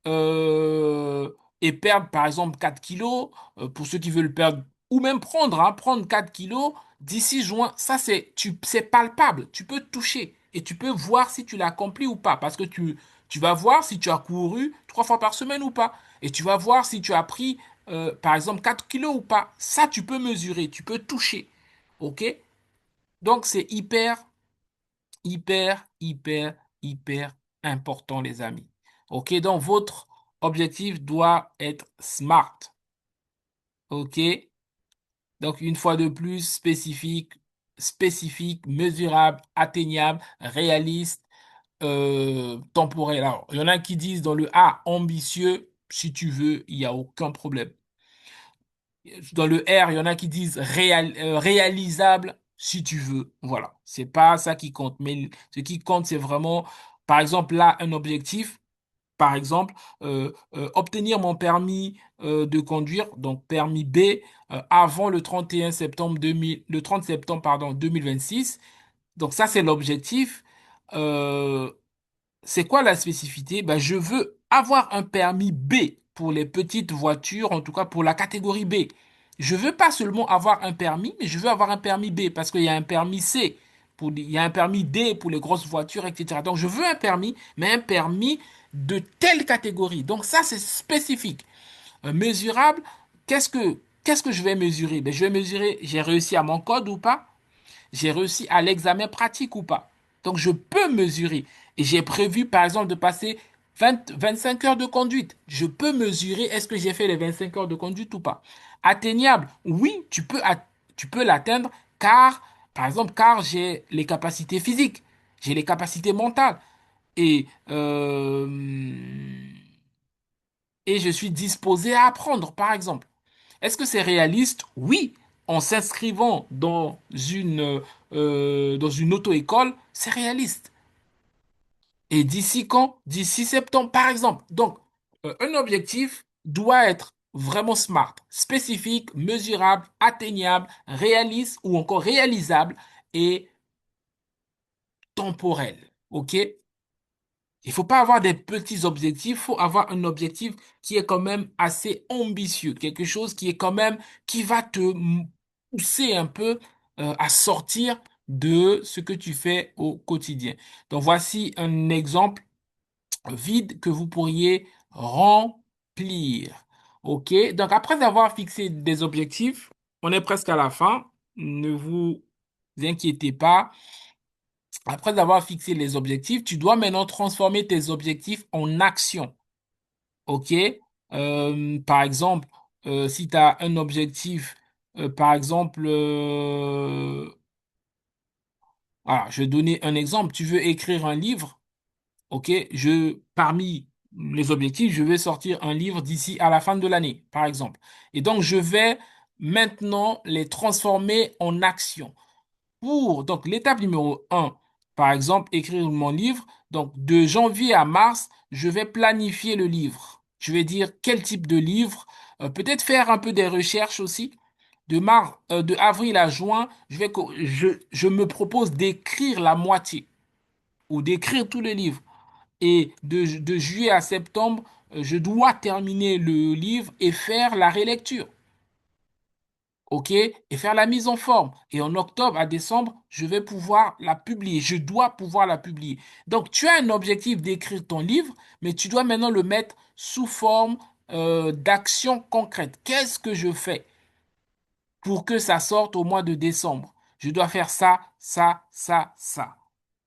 euh, et perdre par exemple 4 kilos, pour ceux qui veulent perdre, ou même prendre 4 kilos d'ici juin, ça c'est palpable, tu peux toucher et tu peux voir si tu l'as accompli ou pas, parce que tu vas voir si tu as couru 3 fois par semaine ou pas, et tu vas voir si tu as pris par exemple 4 kilos ou pas, ça tu peux mesurer, tu peux toucher, ok? Donc c'est hyper Hyper, hyper, hyper important, les amis. OK, donc votre objectif doit être SMART. OK, donc une fois de plus, spécifique, mesurable, atteignable, réaliste, temporel. Alors, il y en a qui disent dans le A, ambitieux, si tu veux, il n'y a aucun problème. Dans le R, il y en a qui disent réalisable si tu veux. Voilà. C'est pas ça qui compte. Mais ce qui compte, c'est vraiment, par exemple, là, un objectif. Par exemple, obtenir mon permis de conduire, donc permis B, avant le 31 septembre 2000, le 30 septembre, pardon, 2026. Donc ça, c'est l'objectif. Euh, c'est quoi la spécificité? Ben, je veux avoir un permis B pour les petites voitures, en tout cas pour la catégorie B. Je veux pas seulement avoir un permis, mais je veux avoir un permis B parce qu'il y a un permis C, il y a un permis D pour les grosses voitures, etc. Donc je veux un permis, mais un permis de telle catégorie. Donc ça, c'est spécifique. Mesurable, qu'est-ce que je vais mesurer? Ben, je vais mesurer, j'ai réussi à mon code ou pas? J'ai réussi à l'examen pratique ou pas. Donc, je peux mesurer. Et j'ai prévu, par exemple, de passer 25 heures de conduite. Je peux mesurer est-ce que j'ai fait les 25 heures de conduite ou pas. Atteignable, oui, tu peux l'atteindre car, par exemple, car j'ai les capacités physiques, j'ai les capacités mentales et, euh, et je suis disposé à apprendre, par exemple. Est-ce que c'est réaliste? Oui. En s'inscrivant dans une auto-école, c'est réaliste. Et d'ici quand? D'ici septembre, par exemple. Donc, un objectif doit être vraiment smart, spécifique, mesurable, atteignable, réaliste ou encore réalisable et temporel. OK? Il faut pas avoir des petits objectifs, il faut avoir un objectif qui est quand même assez ambitieux, quelque chose qui est quand même, qui va te pousser un peu à sortir de ce que tu fais au quotidien. Donc voici un exemple vide que vous pourriez remplir. OK? Donc après avoir fixé des objectifs, on est presque à la fin. Ne vous inquiétez pas. Après avoir fixé les objectifs, tu dois maintenant transformer tes objectifs en action. OK? Par exemple, si tu as un objectif, par exemple, voilà, je vais donner un exemple. Tu veux écrire un livre, OK? Parmi les objectifs, je vais sortir un livre d'ici à la fin de l'année, par exemple. Et donc, je vais maintenant les transformer en action. Donc l'étape numéro un, par exemple, écrire mon livre. Donc de janvier à mars, je vais planifier le livre. Je vais dire quel type de livre, peut-être faire un peu des recherches aussi. De avril à juin, je me propose d'écrire la moitié ou d'écrire tout le livre. Et de juillet à septembre, je dois terminer le livre et faire la relecture. OK? Et faire la mise en forme. Et en octobre à décembre, je vais pouvoir la publier. Je dois pouvoir la publier. Donc, tu as un objectif d'écrire ton livre, mais tu dois maintenant le mettre sous forme d'action concrète. Qu'est-ce que je fais pour que ça sorte au mois de décembre? Je dois faire ça, ça, ça, ça.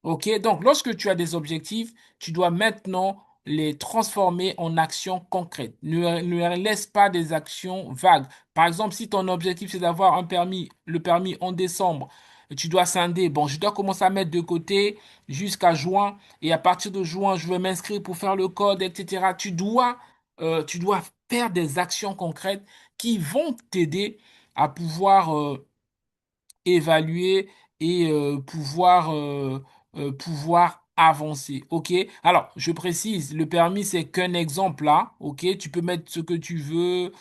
OK? Donc, lorsque tu as des objectifs, tu dois maintenant les transformer en actions concrètes. Ne laisse pas des actions vagues. Par exemple, si ton objectif, c'est d'avoir le permis en décembre, tu dois scinder. Bon, je dois commencer à mettre de côté jusqu'à juin. Et à partir de juin, je vais m'inscrire pour faire le code, etc. Tu dois faire des actions concrètes qui vont t'aider à pouvoir évaluer et pouvoir avancer. OK? Alors, je précise, le permis, c'est qu'un exemple là. OK? Tu peux mettre ce que tu veux,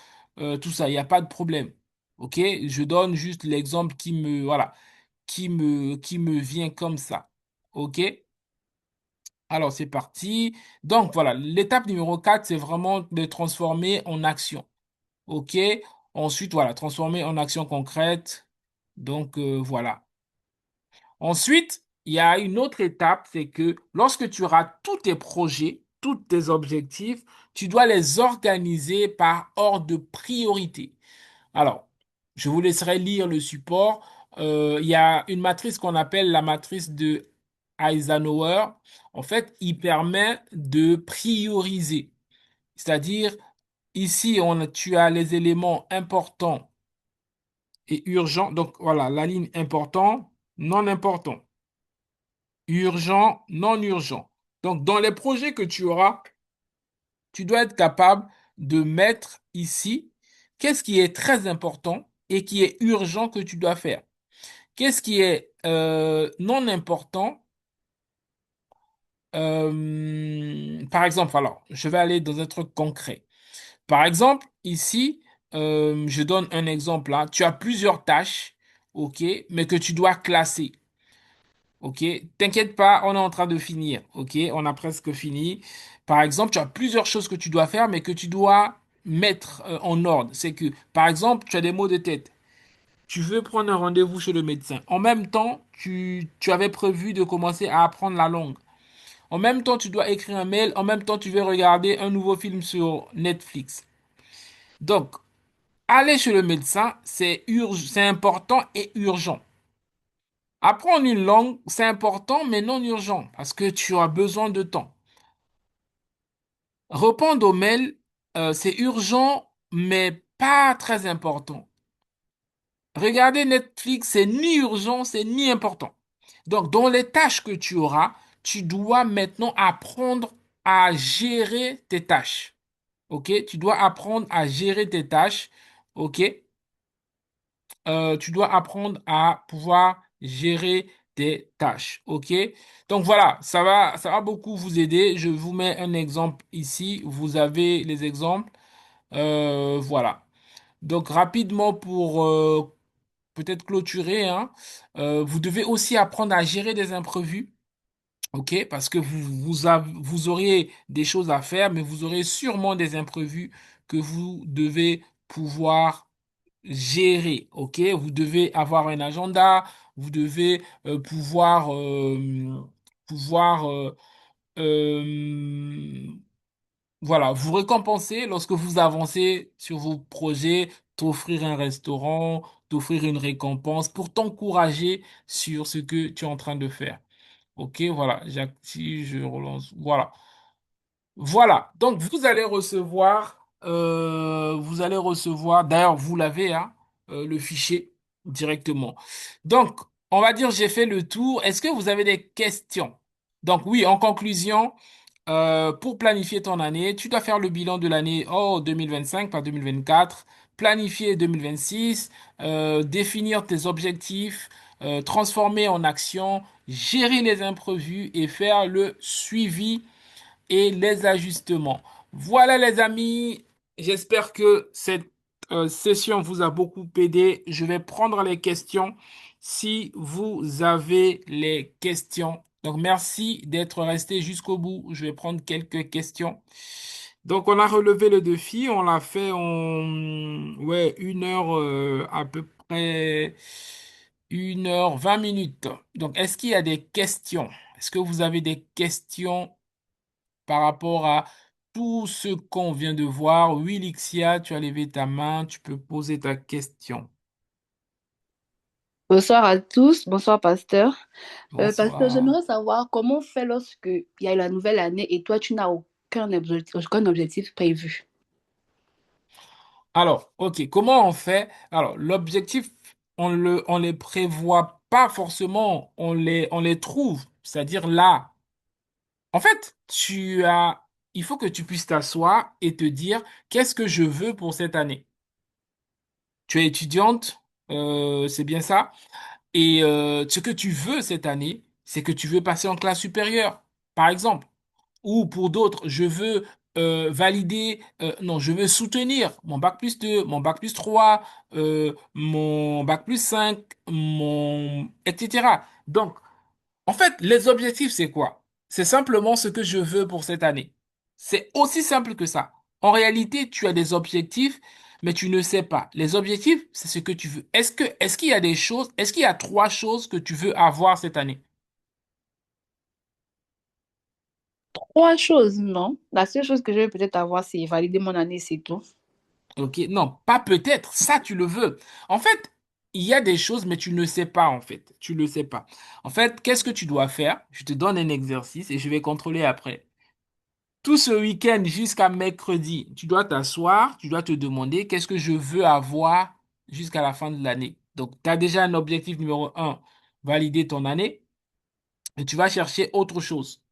tout ça, il n'y a pas de problème. OK? Je donne juste l'exemple voilà, qui me vient comme ça. OK? Alors, c'est parti. Donc, voilà, l'étape numéro 4 c'est vraiment de transformer en action. OK? Ensuite, voilà, transformer en action concrète. Donc, voilà. Ensuite, il y a une autre étape, c'est que lorsque tu auras tous tes projets, tous tes objectifs, tu dois les organiser par ordre de priorité. Alors, je vous laisserai lire le support. Il y a une matrice qu'on appelle la matrice de Eisenhower, en fait, il permet de prioriser. C'est-à-dire, ici, tu as les éléments importants et urgents. Donc, voilà, la ligne important, non important, urgent, non urgent. Donc, dans les projets que tu auras, tu dois être capable de mettre ici qu'est-ce qui est très important et qui est urgent que tu dois faire. Qu'est-ce qui est non important? Par exemple, alors, je vais aller dans un truc concret. Par exemple, ici, je donne un exemple là. Tu as plusieurs tâches, ok, mais que tu dois classer, ok. T'inquiète pas, on est en train de finir, ok. On a presque fini. Par exemple, tu as plusieurs choses que tu dois faire, mais que tu dois mettre en ordre. C'est que, par exemple, tu as des maux de tête. Tu veux prendre un rendez-vous chez le médecin. En même temps, tu avais prévu de commencer à apprendre la langue. En même temps, tu dois écrire un mail. En même temps, tu veux regarder un nouveau film sur Netflix. Donc, aller chez le médecin, c'est important et urgent. Apprendre une langue, c'est important mais non urgent parce que tu as besoin de temps. Répondre aux mails, c'est urgent mais pas très important. Regarder Netflix, c'est ni urgent, c'est ni important. Donc, dans les tâches que tu auras, tu dois maintenant apprendre à gérer tes tâches. OK? Tu dois apprendre à gérer tes tâches. OK? Tu dois apprendre à pouvoir gérer tes tâches. OK? Donc voilà, ça va beaucoup vous aider. Je vous mets un exemple ici. Vous avez les exemples. Voilà. Donc rapidement pour peut-être clôturer, hein, vous devez aussi apprendre à gérer des imprévus. OK? Parce que vous auriez des choses à faire, mais vous aurez sûrement des imprévus que vous devez pouvoir gérer, ok? Vous devez avoir un agenda, vous devez pouvoir euh, voilà, vous récompenser lorsque vous avancez sur vos projets, t'offrir un restaurant, t'offrir une récompense pour t'encourager sur ce que tu es en train de faire. Ok, voilà, j'active, je relance. Voilà. Voilà, donc vous allez recevoir, d'ailleurs vous l'avez, hein, le fichier directement. Donc, on va dire j'ai fait le tour. Est-ce que vous avez des questions? Donc oui, en conclusion, pour planifier ton année, tu dois faire le bilan de l'année 2025 par 2024, planifier 2026, définir tes objectifs, transformer en action, gérer les imprévus et faire le suivi et les ajustements. Voilà les amis, j'espère que cette session vous a beaucoup aidé. Je vais prendre les questions si vous avez les questions. Donc merci d'être resté jusqu'au bout. Je vais prendre quelques questions. Donc on a relevé le défi, on l'a fait en ouais, 1 heure à peu près 1 h 20 minutes. Donc est-ce qu'il y a des questions? Est-ce que vous avez des questions par rapport à tout ce qu'on vient de voir? Oui, Lixia, tu as levé ta main, tu peux poser ta question. Bonsoir à tous, bonsoir pasteur. Pasteur, Bonsoir. j'aimerais savoir comment on fait lorsque il y a la nouvelle année et toi tu n'as aucun objectif prévu. Alors, ok, comment on fait? Alors, l'objectif, on les prévoit pas forcément, on les trouve. C'est-à-dire là, en fait, il faut que tu puisses t'asseoir et te dire, qu'est-ce que je veux pour cette année? Tu es étudiante, c'est bien ça? Et ce que tu veux cette année, c'est que tu veux passer en classe supérieure, par exemple. Ou pour d'autres, je veux valider, non, je veux soutenir mon bac+2, mon bac+3, mon bac+5, etc. Donc, en fait, les objectifs, c'est quoi? C'est simplement ce que je veux pour cette année. C'est aussi simple que ça. En réalité, tu as des objectifs, mais tu ne sais pas. Les objectifs, c'est ce que tu veux. Est-ce qu'il y a des choses, est-ce qu'il y a 3 choses que tu veux avoir cette année? Trois choses, non. La seule chose que je vais peut-être avoir, c'est valider mon année, c'est tout. Ok, non, pas peut-être, ça tu le veux. En fait, il y a des choses, mais tu ne le sais pas en fait. Tu ne le sais pas. En fait, qu'est-ce que tu dois faire? Je te donne un exercice et je vais contrôler après. Tout ce week-end jusqu'à mercredi, tu dois t'asseoir, tu dois te demander qu'est-ce que je veux avoir jusqu'à la fin de l'année. Donc, tu as déjà un objectif numéro un, valider ton année, et tu vas chercher autre chose.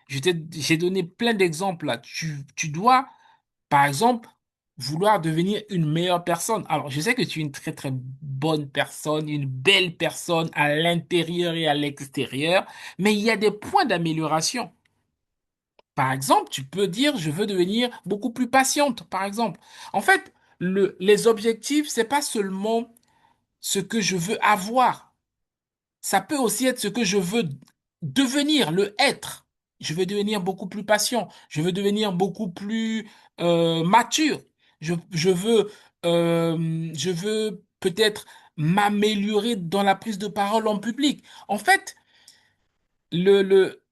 J'ai donné plein d'exemples là. Tu dois, par exemple, vouloir devenir une meilleure personne. Alors, je sais que tu es une très très bonne personne, une belle personne à l'intérieur et à l'extérieur, mais il y a des points d'amélioration. Par exemple, tu peux dire, je veux devenir beaucoup plus patiente, par exemple. En fait, les objectifs, c'est pas seulement ce que je veux avoir. Ça peut aussi être ce que je veux devenir, le être. Je veux devenir beaucoup plus patient. Je veux devenir beaucoup plus mature. Je veux peut-être m'améliorer dans la prise de parole en public. En fait, le, le,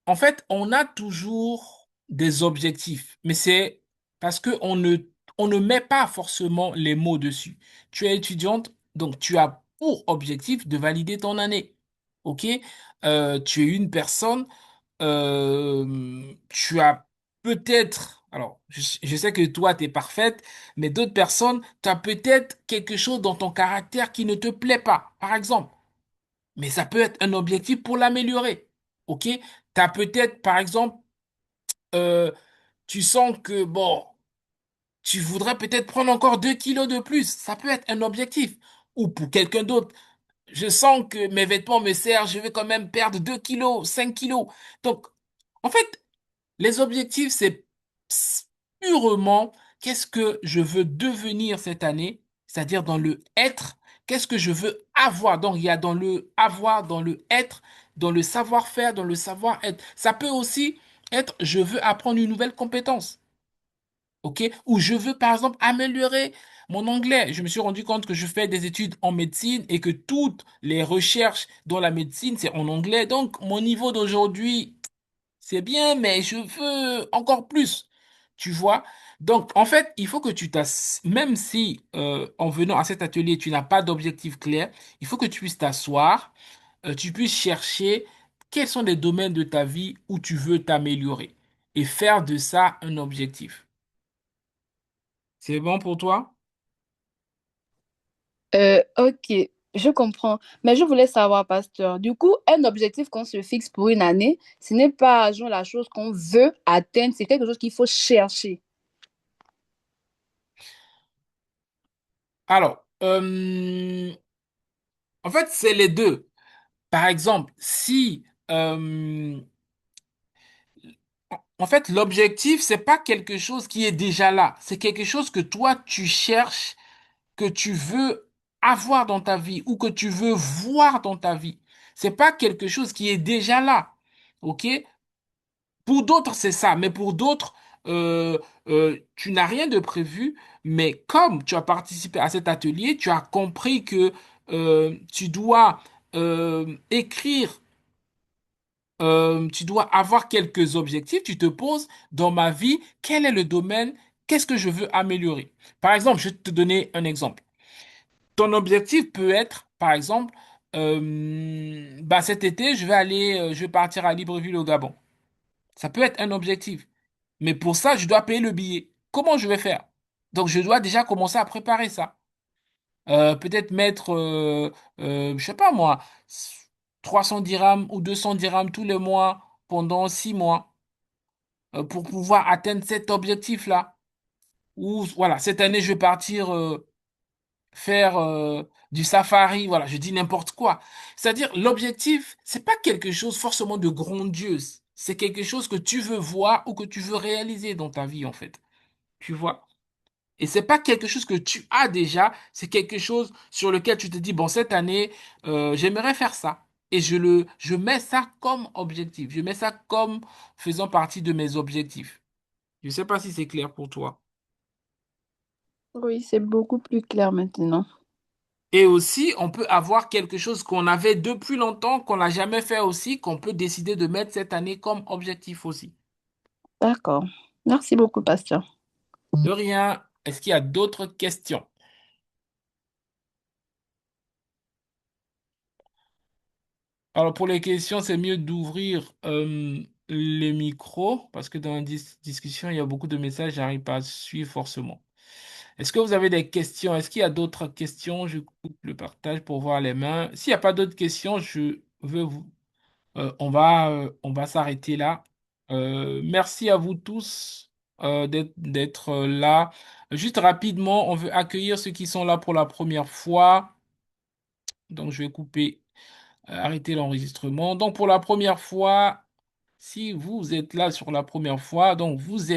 En fait, on a toujours des objectifs, mais c'est parce que on ne met pas forcément les mots dessus. Tu es étudiante, donc tu as pour objectif de valider ton année. OK? Tu es une personne, tu as peut-être, alors je sais que toi, tu es parfaite, mais d'autres personnes, tu as peut-être quelque chose dans ton caractère qui ne te plaît pas, par exemple. Mais ça peut être un objectif pour l'améliorer. OK? Tu as peut-être, par exemple, euh, tu sens que, bon, tu voudrais peut-être prendre encore 2 kilos de plus. Ça peut être un objectif. Ou pour quelqu'un d'autre, je sens que mes vêtements me servent, je vais quand même perdre 2 kilos, 5 kilos. Donc, en fait, les objectifs, c'est purement qu'est-ce que je veux devenir cette année, c'est-à-dire dans le être, qu'est-ce que je veux avoir. Donc, il y a dans le avoir, dans le être, dans le savoir-faire, dans le savoir-être. Ça peut aussi être je veux apprendre une nouvelle compétence. OK? Ou je veux, par exemple, améliorer mon anglais. Je me suis rendu compte que je fais des études en médecine et que toutes les recherches dans la médecine, c'est en anglais. Donc, mon niveau d'aujourd'hui, c'est bien, mais je veux encore plus. Tu vois? Donc, en fait, il faut que même si en venant à cet atelier, tu n'as pas d'objectif clair, il faut que tu puisses t'asseoir, tu puisses chercher quels sont les domaines de ta vie où tu veux t'améliorer et faire de ça un objectif. C'est bon pour toi? Ok, je comprends. Mais je voulais savoir, pasteur, du coup, un objectif qu'on se fixe pour une année, ce n'est pas genre la chose qu'on veut atteindre, c'est quelque chose qu'il faut chercher. Alors, en fait, c'est les deux. Par exemple, si en fait, l'objectif, c'est pas quelque chose qui est déjà là. C'est quelque chose que toi, tu cherches, que tu veux avoir dans ta vie ou que tu veux voir dans ta vie. C'est pas quelque chose qui est déjà là. OK? Pour d'autres, c'est ça. Mais pour d'autres, tu n'as rien de prévu. Mais comme tu as participé à cet atelier, tu as compris que tu dois écrire, tu dois avoir quelques objectifs. Tu te poses, dans ma vie, quel est le domaine? Qu'est-ce que je veux améliorer? Par exemple, je vais te donner un exemple. Ton objectif peut être, par exemple, bah cet été, je vais partir à Libreville au Gabon. Ça peut être un objectif. Mais pour ça, je dois payer le billet. Comment je vais faire? Donc, je dois déjà commencer à préparer ça. Peut-être mettre, je sais pas moi, 300 dirhams ou 200 dirhams tous les mois pendant 6 mois pour pouvoir atteindre cet objectif-là. Ou voilà, cette année, je vais partir faire du safari. Voilà, je dis n'importe quoi. C'est-à-dire, l'objectif, c'est pas quelque chose forcément de grandiose. C'est quelque chose que tu veux voir ou que tu veux réaliser dans ta vie, en fait. Tu vois? Et c'est pas quelque chose que tu as déjà, c'est quelque chose sur lequel tu te dis, bon, cette année, j'aimerais faire ça. Et je mets ça comme objectif. Je mets ça comme faisant partie de mes objectifs. Je sais pas si c'est clair pour toi. Oui, c'est beaucoup plus clair maintenant. Et aussi, on peut avoir quelque chose qu'on avait depuis longtemps, qu'on n'a jamais fait aussi, qu'on peut décider de mettre cette année comme objectif aussi. D'accord. Merci beaucoup, pasteur. De rien. Est-ce qu'il y a d'autres questions? Alors pour les questions, c'est mieux d'ouvrir les micros parce que dans la discussion, il y a beaucoup de messages, j'arrive pas à suivre forcément. Est-ce que vous avez des questions? Est-ce qu'il y a d'autres questions? Je coupe le partage pour voir les mains. S'il n'y a pas d'autres questions, je veux vous, on va s'arrêter là. Merci à vous tous d'être là. Juste rapidement, on veut accueillir ceux qui sont là pour la première fois. Donc je vais couper. Arrêter l'enregistrement. Donc, pour la première fois, si vous êtes là sur la première fois, donc vous êtes